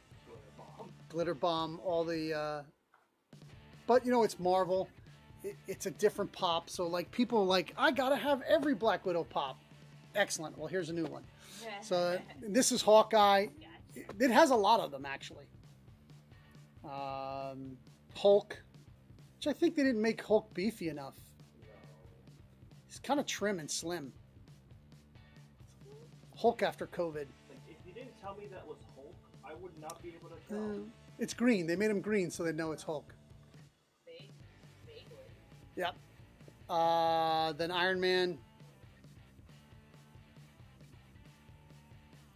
Glitter bomb. All the. But you know, it's Marvel. It's a different pop. So like people are like, I gotta have every Black Widow pop. Excellent. Well, here's a new one. So this is Hawkeye. It has a lot of them actually. Hulk, which I think they didn't make Hulk beefy enough. He's kind of trim and slim. Hulk after COVID. If you didn't tell me that was Hulk, I would not be able to tell. It's green. They made him green so they know it's Hulk. Vaguely. Yep. Then Iron Man.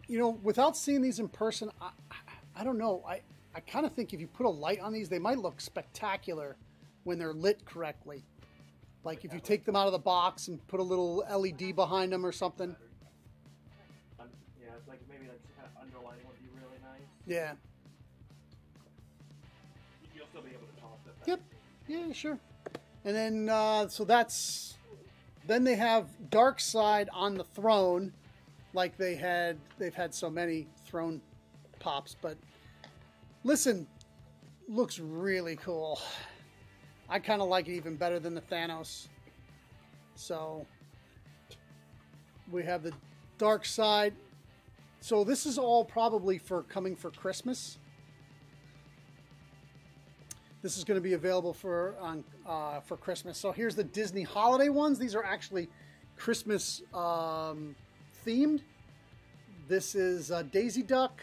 You know, without seeing these in person, I don't know. I kind of think if you put a light on these, they might look spectacular when they're lit correctly. Like if you take them out of the box and put a little LED behind them or something. Yeah, it's like maybe like some kind of underlining would be really nice. Yeah. You'll still be able to tell us that. Yep. Yeah, sure. And then, so that's... Then they have Darkseid on the throne, like they've had so many throne pops, but listen, looks really cool. I kind of like it even better than the Thanos. So we have the Darkseid. So this is all probably coming for Christmas. This is going to be available for Christmas. So here's the Disney holiday ones. These are actually Christmas themed. This is Daisy Duck.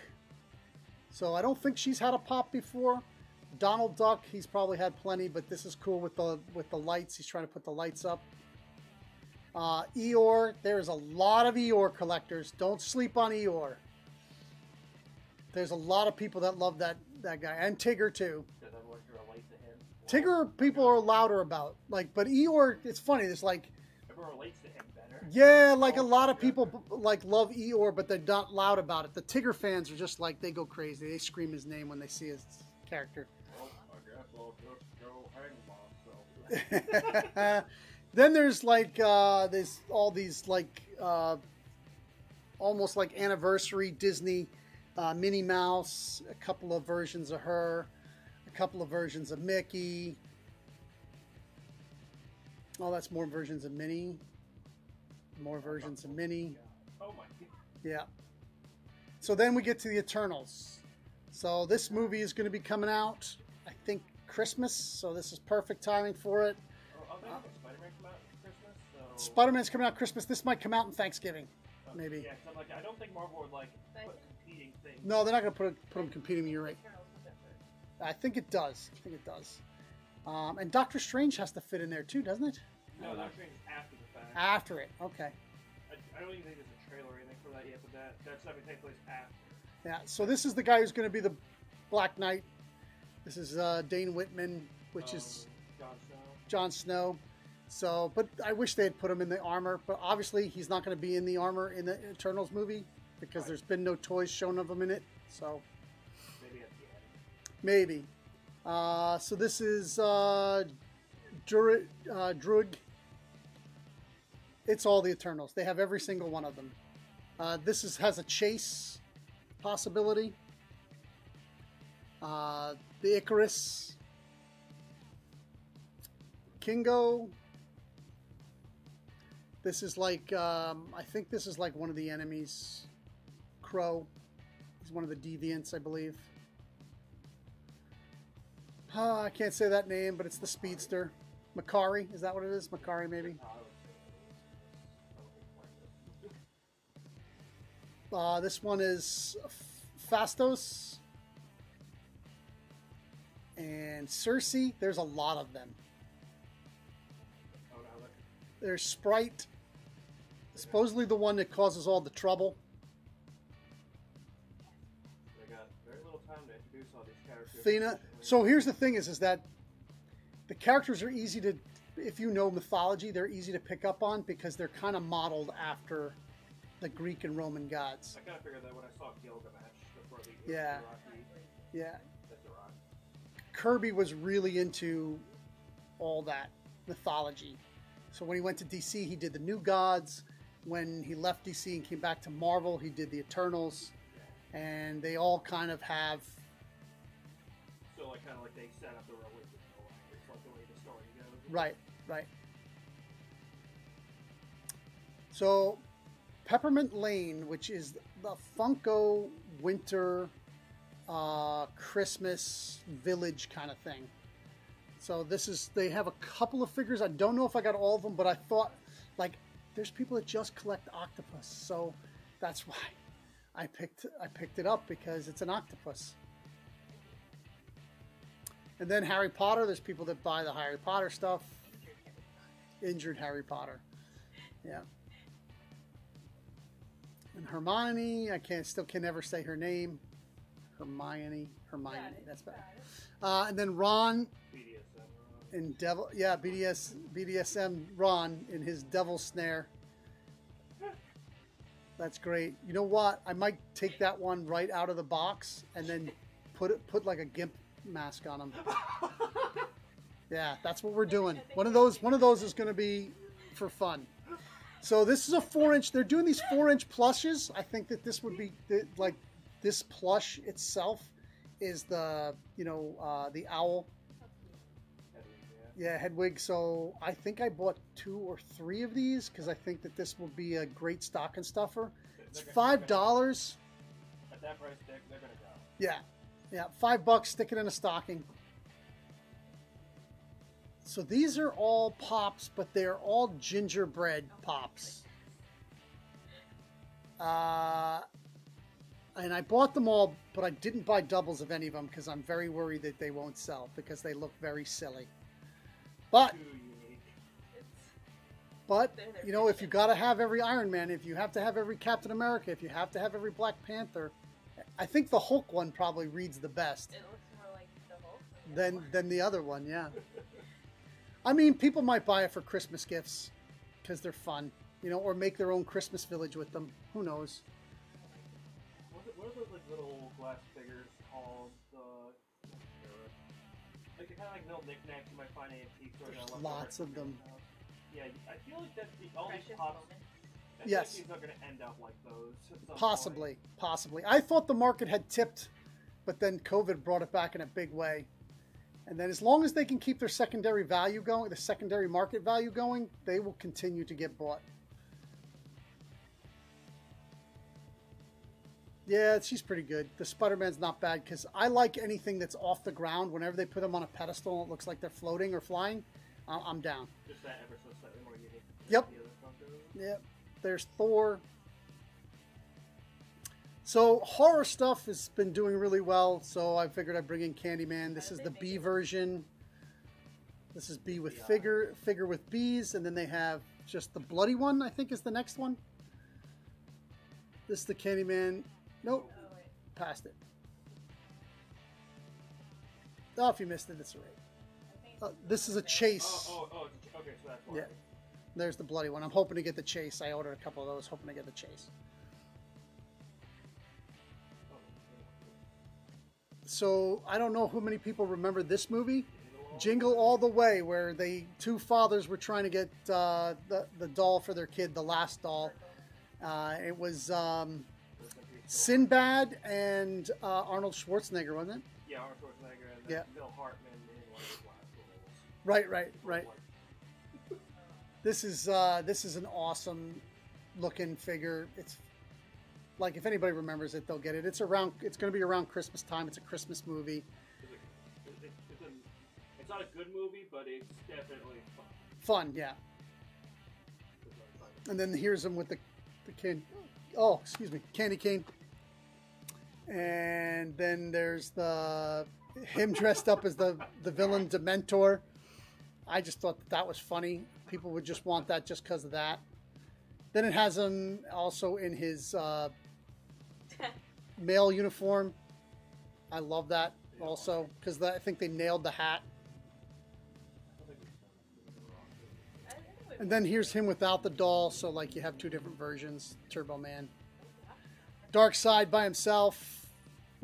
So I don't think she's had a pop before. Donald Duck, he's probably had plenty, but this is cool with the lights. He's trying to put the lights up. Eeyore, there's a lot of Eeyore collectors. Don't sleep on Eeyore. There's a lot of people that love that guy, and Tigger too. Because everyone drew a light to him. Tigger people are louder about. Like, but Eeyore, it's funny. It's like, Everyone relates to him better. yeah, like a lot of people like love Eeyore, but they're not loud about it. The Tigger fans are just like, they go crazy. They scream his name when they see his character. Well, I guess I'll just go hang myself. Then there's like there's all these like almost like anniversary Disney Minnie Mouse, a couple of versions of her, a couple of versions of Mickey. Oh, that's more versions of Minnie. More versions of Minnie. Oh my. Yeah. So then we get to the Eternals. So this movie is going to be coming out, I think, Christmas. So this is perfect timing for it. Oh, Spider-Man come out at Christmas, so... Spider-Man's coming out Christmas. This might come out in Thanksgiving, maybe. Yeah, 'cause I'm like, I don't think Marvel would like put competing things. No, they're not going to put them competing. You're right. I think it does. I think it does. And Doctor Strange has to fit in there too, doesn't it? No, Doctor Strange is after the fact. After it, okay. I don't even think there's a trailer or anything for that yet, but that's not going to take place after. Yeah, so this is the guy who's going to be the Black Knight. This is Dane Whitman, which is Jon Snow. So, but I wish they had put him in the armor, but obviously he's not going to be in the armor in the Eternals movie because there's been no toys shown of him in it. So Maybe at the end. maybe. So this is Drug. It's all the Eternals. They have every single one of them. This has a chase possibility. The Icarus. Kingo. This is like, I think this is like one of the enemies. Crow. He's one of the deviants, I believe. I can't say that name, but it's the speedster. Makari, is that what it is? Makari, maybe? This one is Fastos and Cersei. There's a lot of them. There's Sprite, supposedly the one that causes all the trouble. They got very little time to introduce all these characters. Athena. So here's the thing is that the characters are easy to, if you know mythology, they're easy to pick up on because they're kind of modeled after the Greek and Roman gods. I kind of figured that when I saw Gilgamesh before the Yeah. Rocky. Yeah. That's a rock. Kirby was really into all that mythology. So when he went to DC, he did the New Gods. When he left DC and came back to Marvel, he did the Eternals. And they all kind of have... So like kind of like they set up the railway. It's like the way the story goes. Right, right. So Peppermint Lane, which is the Funko Winter Christmas Village kind of thing. So this is, they have a couple of figures. I don't know if I got all of them, but I thought, like, there's people that just collect octopus. So that's why I picked it up, because it's an octopus. And then Harry Potter, there's people that buy the Harry Potter stuff. Injured Harry Potter. Yeah. And Hermione, still can never say her name. Hermione, that's better. And then Ron in BDSM Ron in his Devil Snare. That's great. You know what? I might take that one right out of the box and then put like a GIMP mask on him. Yeah, that's what we're doing. One of those is going to be for fun. So this is a 4-inch. They're doing these 4-inch plushes. I think that this would be like this plush itself is the the owl. Yeah, Hedwig. So I think I bought 2 or 3 of these because I think that this will be a great stocking stuffer. It's $5. At that price, they're gonna go. Yeah, $5. Stick it in a stocking. So these are all pops, but they're all gingerbread pops. And I bought them all, but I didn't buy doubles of any of them because I'm very worried that they won't sell because they look very silly. But, you know, if you got to have every Iron Man, if you have to have every Captain America, if you have to have every Black Panther, I think the Hulk one probably reads the best. It looks more like the Hulk. than the other one, yeah. I mean, people might buy it for Christmas gifts because they're fun, you know, or make their own Christmas village with them. Who knows? What are those like little glass figures called? Like they're kind of like little knickknacks you might find in antique stores. There's lots of them. Yeah, I feel like that's all these Precious pops. moment. Yes. These are going to end up like those. At some Possibly, point. possibly. I thought the market had tipped, but then COVID brought it back in a big way. And then as long as they can keep their secondary value going, the secondary market value going, they will continue to get bought. Yeah, she's pretty good. The Spider-Man's not bad because I like anything that's off the ground. Whenever they put them on a pedestal and it looks like they're floating or flying, I'm down. Just that ever so slightly more unique. Yep. The other stuff is. Yep. There's Thor. So horror stuff has been doing really well. So I figured I'd bring in Candyman. This is the B version. This is B with figure with bees, and then they have just the bloody one. I think is the next one. This is the Candyman. Nope, Oh, wait. passed it. Oh, if you missed it, it's all right. I think This is a chase. Okay, so that's why. Yeah. There's the bloody one. I'm hoping to get the chase. I ordered a couple of those, hoping to get the chase. So I don't know how many people remember this movie, Jingle All the Way, where two fathers were trying to get the doll for their kid, the last doll. It was Sinbad and Arnold Schwarzenegger, wasn't it? Yeah, Arnold Schwarzenegger and then Yeah. Bill Hartman in one of his last roles. Right. This is an awesome looking figure. It's like, if anybody remembers it, they'll get it. It's going to be around Christmas time. It's a Christmas movie. It's not a good movie, but it's definitely fun. Fun, yeah. And then here's him with the cane. Oh, excuse me, candy cane. And then there's him dressed up as the villain Dementor. I just thought that was funny. People would just want that just because of that. Then it has him also in his male uniform. I love that also because I think they nailed the hat. And then here's him without the doll, so like you have two different versions. Turbo Man. Dark Side by himself,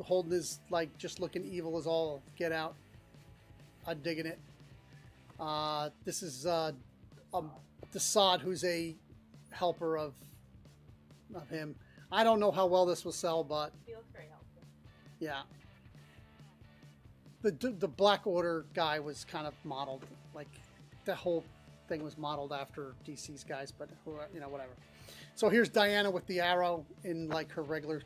holding his, like, just looking evil as all get out. I'm digging it. This is Desaad, who's a helper of him. I don't know how well this will sell, but He looks very helpful. yeah. The Black Order guy was kind of modeled, like the whole thing was modeled after DC's guys, but you know, whatever. So here's Diana with the arrow in like her regular,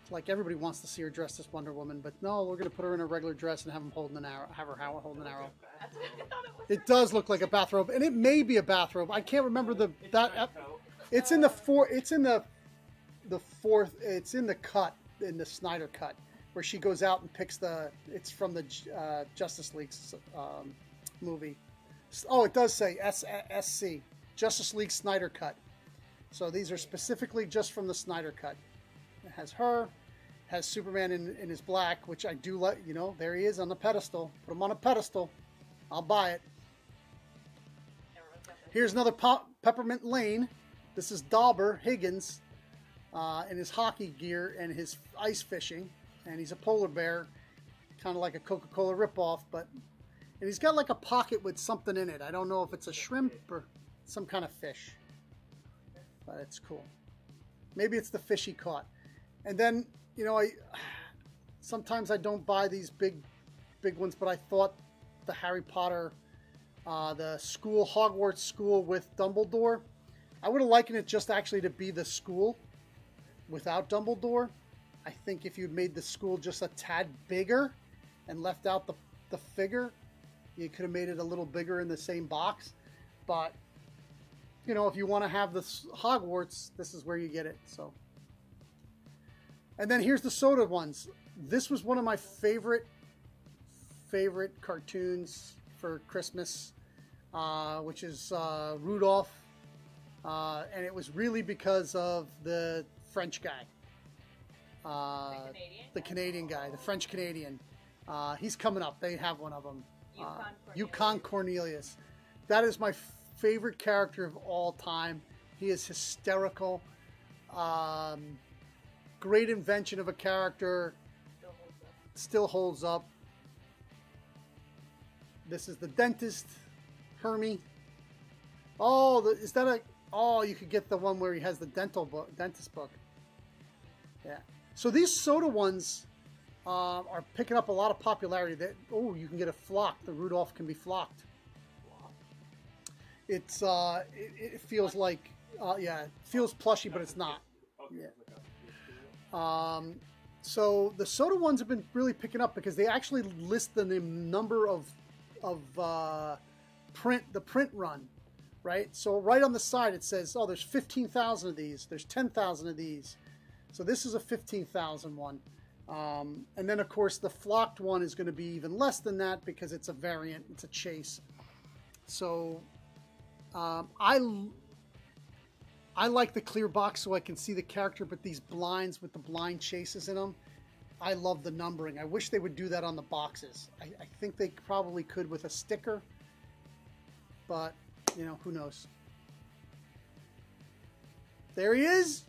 like everybody wants to see her dressed as Wonder Woman, but no, we're gonna put her in a regular dress and have him holding an arrow, have her holding an arrow. That's what I thought it was. It does look like a bathrobe, and it may be a bathrobe. I can't remember it's in the fourth. It's in the cut, in the Snyder cut, where she goes out and picks it's from the Justice League's movie. Oh, it does say SC, Justice League Snyder cut. So these are specifically just from the Snyder cut. It has her, has Superman in his black, which I do like. You know, there he is on the pedestal. Put him on a pedestal. I'll buy it. Everyone's got this. Here's another Peppermint Lane. This is Dauber Higgins in his hockey gear and his ice fishing. And he's a polar bear, kind of like a Coca-Cola ripoff, and he's got like a pocket with something in it. I don't know if it's a shrimp or some kind of fish, but it's cool. Maybe it's the fish he caught. And then, you know, sometimes I don't buy these big ones, but I thought the Harry Potter, the school, Hogwarts school with Dumbledore, I would have likened it just actually to be the school without Dumbledore. I think if you'd made the school just a tad bigger and left out the figure, you could have made it a little bigger in the same box. But, you know, if you want to have the Hogwarts, this is where you get it. So, and then here's the soda ones. This was one of my favorite cartoons for Christmas, which is Rudolph. And it was really because of the French guy. The Canadian guy, the French Canadian. He's coming up. They have one of them. Yukon Cornelius. Yukon Cornelius. That is my favorite character of all time. He is hysterical. Great invention of a character. Still holds up. This is the dentist, Hermie. Oh, is that a... Oh, you could get the one where he has the dentist book. Yeah. So these soda ones are picking up a lot of popularity. Oh, you can get a flock. The Rudolph can be flocked. It's it feels like yeah, it feels plushy, but it's not. Yeah. So the soda ones have been really picking up because they actually list the number of the print run, right? So right on the side it says, oh, there's 15,000 of these, there's 10,000 of these. So this is a 15,000 one. And then of course the flocked one is going to be even less than that because it's a variant, it's a chase. So I like the clear box so I can see the character, but these blinds with the blind chases in them, I love the numbering. I wish they would do that on the boxes. I think they probably could with a sticker, but you know, who knows. There he is,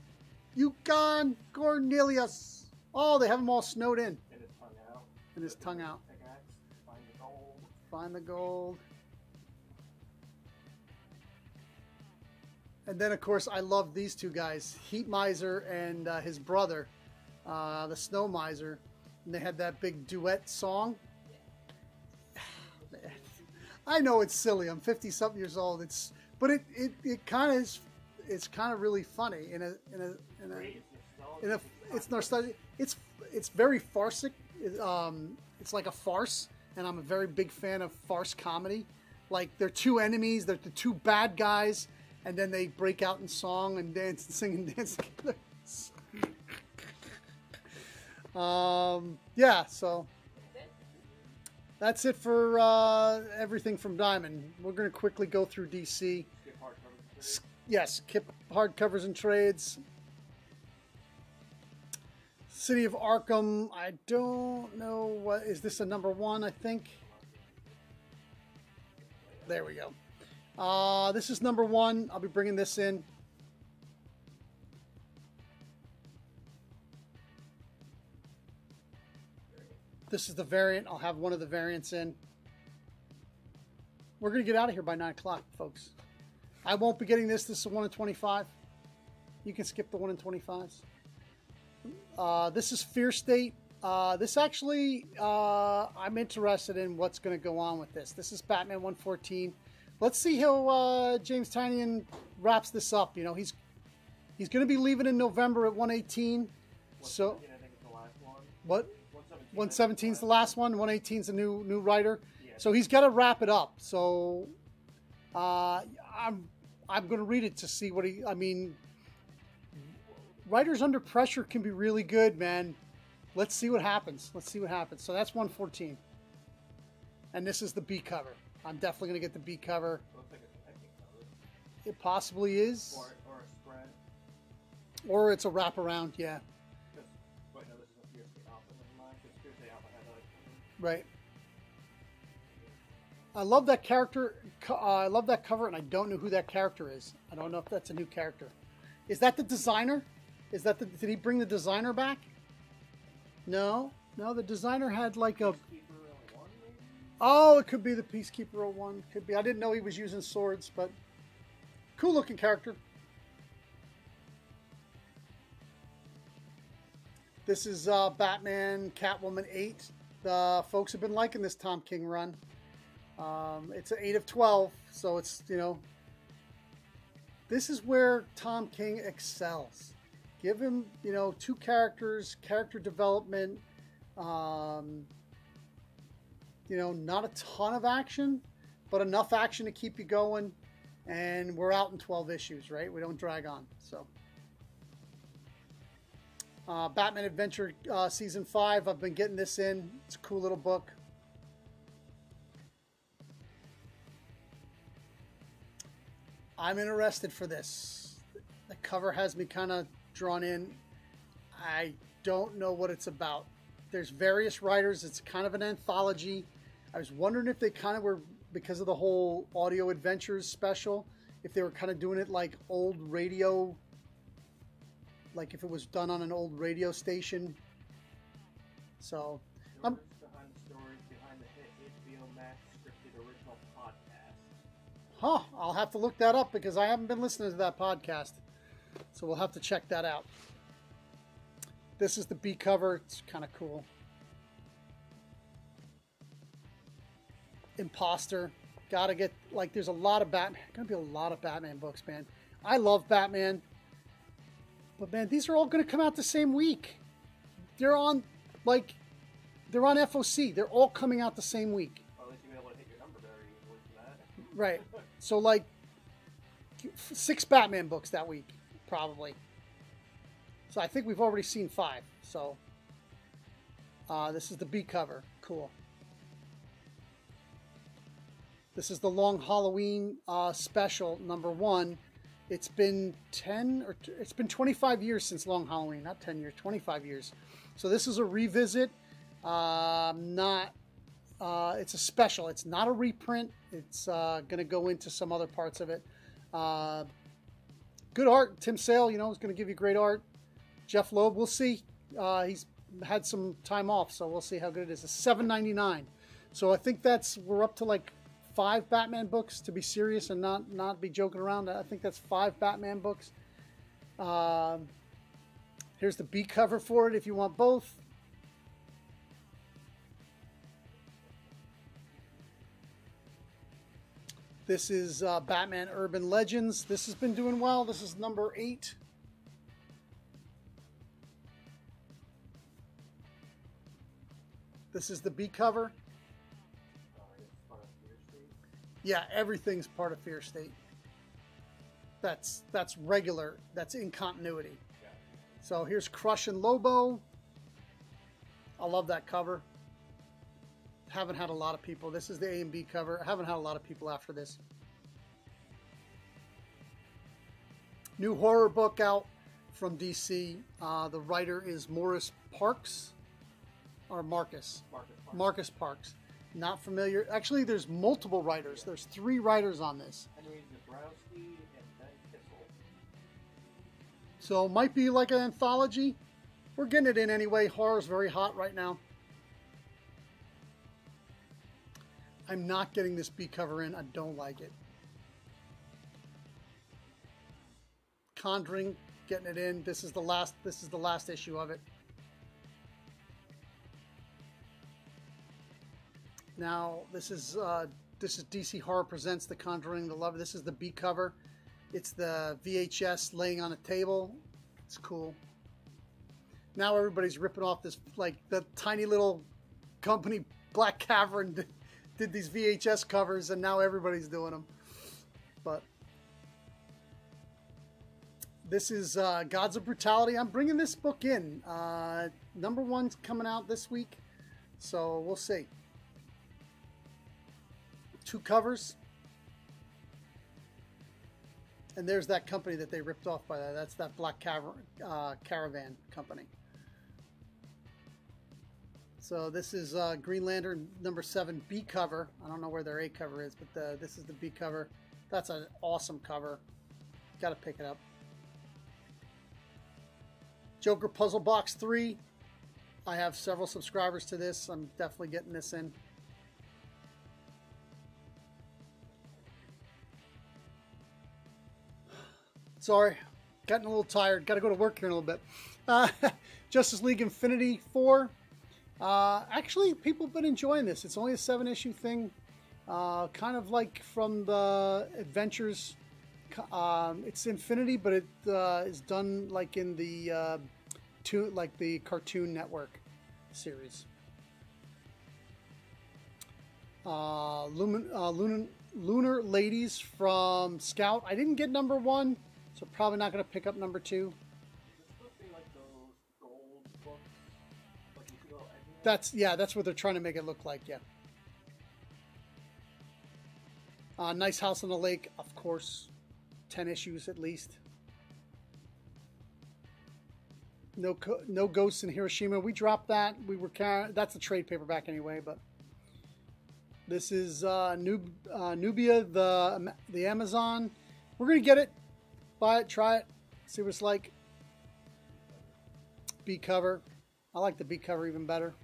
Yukon Cornelius. Oh, they have him all snowed in. And his tongue out. And his tongue out. Pickaxe, find the gold. Find the gold. And then, of course, I love these two guys, Heat Miser and his brother, the Snow Miser. And they had that big duet song. I know it's silly. I'm 50-something years old. But it kind of is. It's kind of really funny it's nostalgic. It's very farcic. It's like a farce, and I'm a very big fan of farce comedy. Like they're two enemies. They're the two bad guys. And then they break out in song and dance and sing and dance together. Yeah, so that's it for everything from Diamond. We're going to quickly go through DC. Yes, skip hardcovers and trades. City of Arkham, I don't know what, is this a #1, I think? There we go. This is #1. I'll be bringing this in. This is the variant. I'll have one of the variants in. We're going to get out of here by 9 o'clock, folks. I won't be getting this. This is a 1 in 25. You can skip the 1 in 25s. This is Fear State. This actually, I'm interested in what's going to go on with this. This is Batman 114. Let's see how James Tynion wraps this up. You know, he's going to be leaving in November at 118. So, I think it's the last one. What? 117 117's the last one. 118's a new writer. Yeah. So he's got to wrap it up. So I'm going to read it to see what he. I mean, writers under pressure can be really good, man. Let's see what happens. Let's see what happens. So that's 114, and this is the B cover. I'm definitely going to get the B cover. Looks like it's a technique cover. It possibly is. Or a spread. Or it's a wraparound, yeah. Wait, no, this is a Fear State Alpha. Never mind. Because Fear State Alpha had like. Right. I love that character. I love that cover, and I don't know who that character is. I don't know if that's a new character. Is that the designer? Is that did he bring the designer back? No. No, the designer had like a... Oh, it could be the Peacekeeper 01. Could be. I didn't know he was using swords, but cool looking character. This is Batman Catwoman 8. The folks have been liking this Tom King run. It's an 8 of 12, so it's, you know, this is where Tom King excels. Give him, you know, 2 characters, character development, you know, not a ton of action, but enough action to keep you going. And we're out in 12 issues, right? We don't drag on. So, Batman Adventure Season 5. I've been getting this in. It's a cool little book. I'm interested for this. The cover has me kind of drawn in. I don't know what it's about. There's various writers. It's kind of an anthology. I was wondering if they kind of were, because of the whole Audio Adventures special, if they were kind of doing it like old radio, like if it was done on an old radio station. So, Behind the stories behind the hit HBO Max scripted original podcast. huh, I'll have to look that up because I haven't been listening to that podcast. So we'll have to check that out. This is the B cover. It's kind of cool. Imposter. Gotta get, like, there's a lot of Batman. Gonna be a lot of Batman books, man. I love Batman. But, man, these are all gonna come out the same week. They're on, like, they're on FOC. They're all coming out the same week. Well, at least you'll be able to hit your number very easily for that. Right. So, like, 6 Batman books that week, probably. So I think we've already seen 5. So this is the B cover. Cool. This is the Long Halloween special #1. It's been 25 years since Long Halloween, not 10 years, 25 years. So this is a revisit. It's a special. It's not a reprint. It's going to go into some other parts of it. Good art. Tim Sale, is going to give you great art. Jeff Loeb, we'll see. He's had some time off, so we'll see how good it is. It's $7.99. So I think we're up to like 5 Batman books, to be serious and not be joking around. I think that's 5 Batman books. Here's the B cover for it if you want both. This is Batman Urban Legends. This has been doing well. This is number 8. This is the B cover. Yeah, everything's part of Fear State. That's regular. That's in continuity. So here's Crush and Lobo. I love that cover. Haven't had a lot of people. This is the A and B cover. I haven't had a lot of people after this. New horror book out from DC. The writer is Morris Parks. Or Marcus. Marcus Parks. Not familiar. Actually, there's multiple writers. There's 3 writers on this. Henry Zabrowski and Ben Kissel. So it might be like an anthology. We're getting it in anyway. Horror's very hot right now. I'm not getting this B cover in. I don't like it. Conjuring, getting it in. This is the last issue of it. Now this is DC Horror Presents The Conjuring the Love. This is the B cover. It's the VHS laying on a table. It's cool. Now everybody's ripping off this, like, the tiny little company Black Cavern did these VHS covers, and now everybody's doing them. But this is Gods of Brutality. I'm bringing this book in. #1's coming out this week, so we'll see. 2 covers. And there's that company that they ripped off by that. That's that Black Caravan company. So this is Green Lantern #7 B cover. I don't know where their A cover is, but this is the B cover. That's an awesome cover. Got to pick it up. Joker Puzzle Box 3. I have several subscribers to this. I'm definitely getting this in. Sorry, getting a little tired. Got to go to work here in a little bit. Justice League Infinity 4. Actually, people have been enjoying this. It's only a 7-issue thing. Kind of like from the Adventures. It's Infinity, but it is done like in the the Cartoon Network series. Lunar Ladies from Scout. I didn't get #1. So probably not going to pick up #2. Is it supposed to be like those gold books? Like you see little edges? That's what they're trying to make it look like, yeah. Nice House on the Lake, of course. 10 issues at least. No Ghosts in Hiroshima. We dropped that. We were carrying. That's a trade paperback anyway. But this is Nubia, the Amazon. We're gonna get it, buy it, try it, see what it's like. B cover. I like the B cover even better.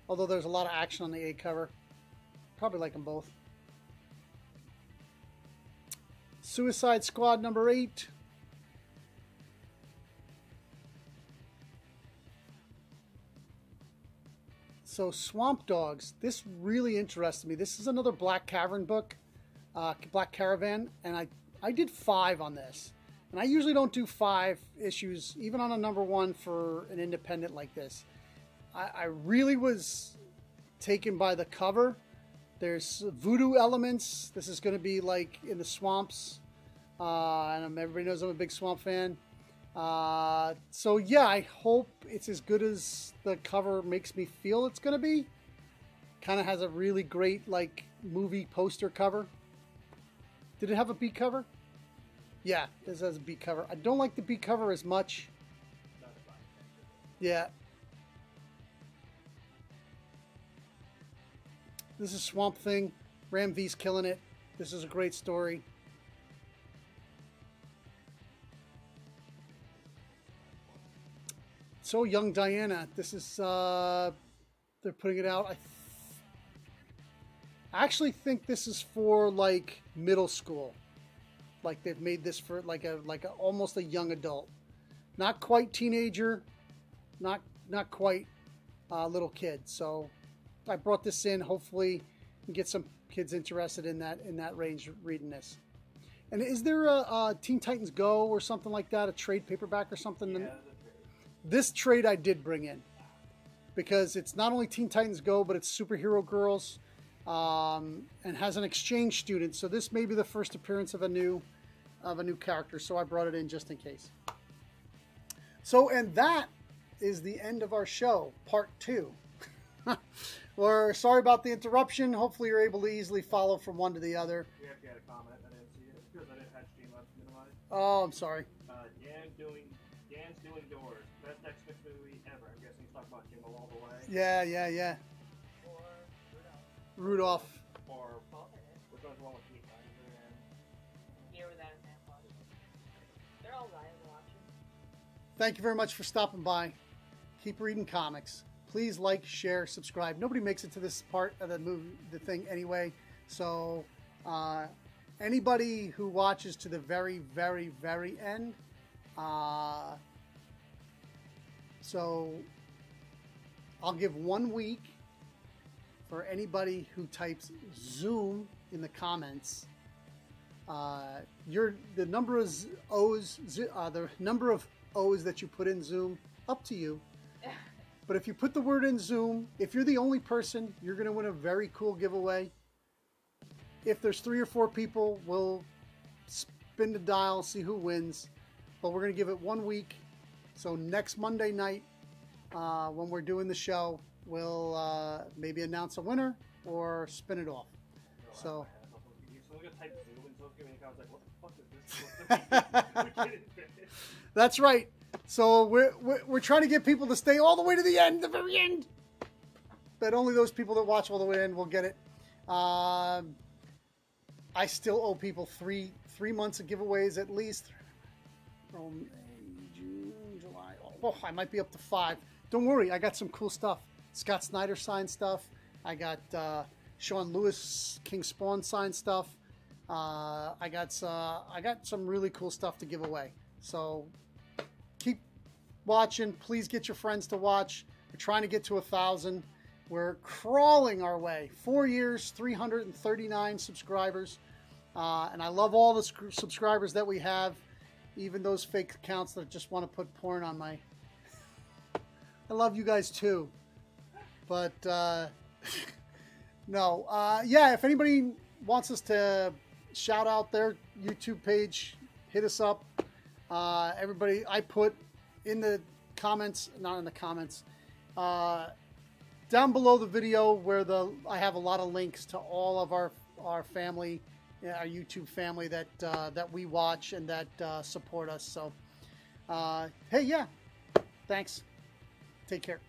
Although there's a lot of action on the A cover. Probably like them both. Suicide Squad number 8. So Swamp Dogs, this really interested me. This is another Black Cavern book, Black Caravan, and I did 5 on this. And I usually don't do 5 issues, even on a number 1 for an independent like this. I really was taken by the cover. There's voodoo elements. This is going to be like in the swamps. And everybody knows I'm a big swamp fan. So yeah, I hope it's as good as the cover makes me feel it's going to be. Kind of has a really great like movie poster cover. Did it have a B cover? Yeah, this has a B cover. I don't like the B cover as much. Yeah. This is Swamp Thing. Ram V's killing it. This is a great story. So Young Diana. This is they're putting it out. I actually think this is for like middle school. Like they've made this for like a almost a young adult. Not quite teenager, not quite little kid. So I brought this in. Hopefully we get some kids interested in that range reading this. And is there a Teen Titans Go or something like that, a trade paperback or something? Yeah, this trade I did bring in because it's not only Teen Titans Go, but it's Superhero Girls and has an exchange student. So this may be the first appearance of a new character. So I brought it in just in case. So, and that is the end of our show, part 2. We're sorry about the interruption. Hopefully you're able to easily follow from one to the other. We actually had a comment. I didn't see it. It's because I didn't have Streamlabs minimized. Oh, I'm sorry. Dan's doing Doors. Best X-Men movie ever. I'm guessing he's talking about Jingle All the Way. Yeah. Or Rudolph. Or alternate. which one's the one with Keith Hines and Year Without a Man Body. They're all viable options. Thank you very much for stopping by. Keep reading comics. Please like, share, subscribe. Nobody makes it to this part of the thing anyway. So anybody who watches to the very, very, very end. So I'll give 1 week for anybody who types Zoom in the comments. The number of O's that you put in Zoom, up to you. But if you put the word in Zoom, if you're the only person, you're going to win a very cool giveaway. If there's 3 or 4 people, we'll spin the dial, see who wins. But we're going to give it 1 week. So next Monday night, when we're doing the show, we'll maybe announce a winner or spin it off. So someone's gonna type Zoom and someone's giving me a comment like, what the fuck is this? that's right. So we're trying to get people to stay all the way to the end, the very end. But only those people that watch all the way in will get it. I still owe people three months of giveaways at least. From May, June, July. Oh, I might be up to 5. Don't worry, I got some cool stuff. Scott Snyder signed stuff. I got Sean Lewis, King Spawn signed stuff. I got some really cool stuff to give away. So keep watching. Please get your friends to watch. We're trying to get to 1,000. We're crawling our way. 4 years, 339 subscribers. And I love all the subscribers that we have. Even those fake accounts that just want to put porn on my... I love you guys too. But, no. Yeah, if anybody wants us to shout out their YouTube page, hit us up. Everybody, I put in the comments, not in the comments, down below the video where I have a lot of links to all of our family, our YouTube family that we watch and that support us. So, hey, yeah, Thanks. Take care.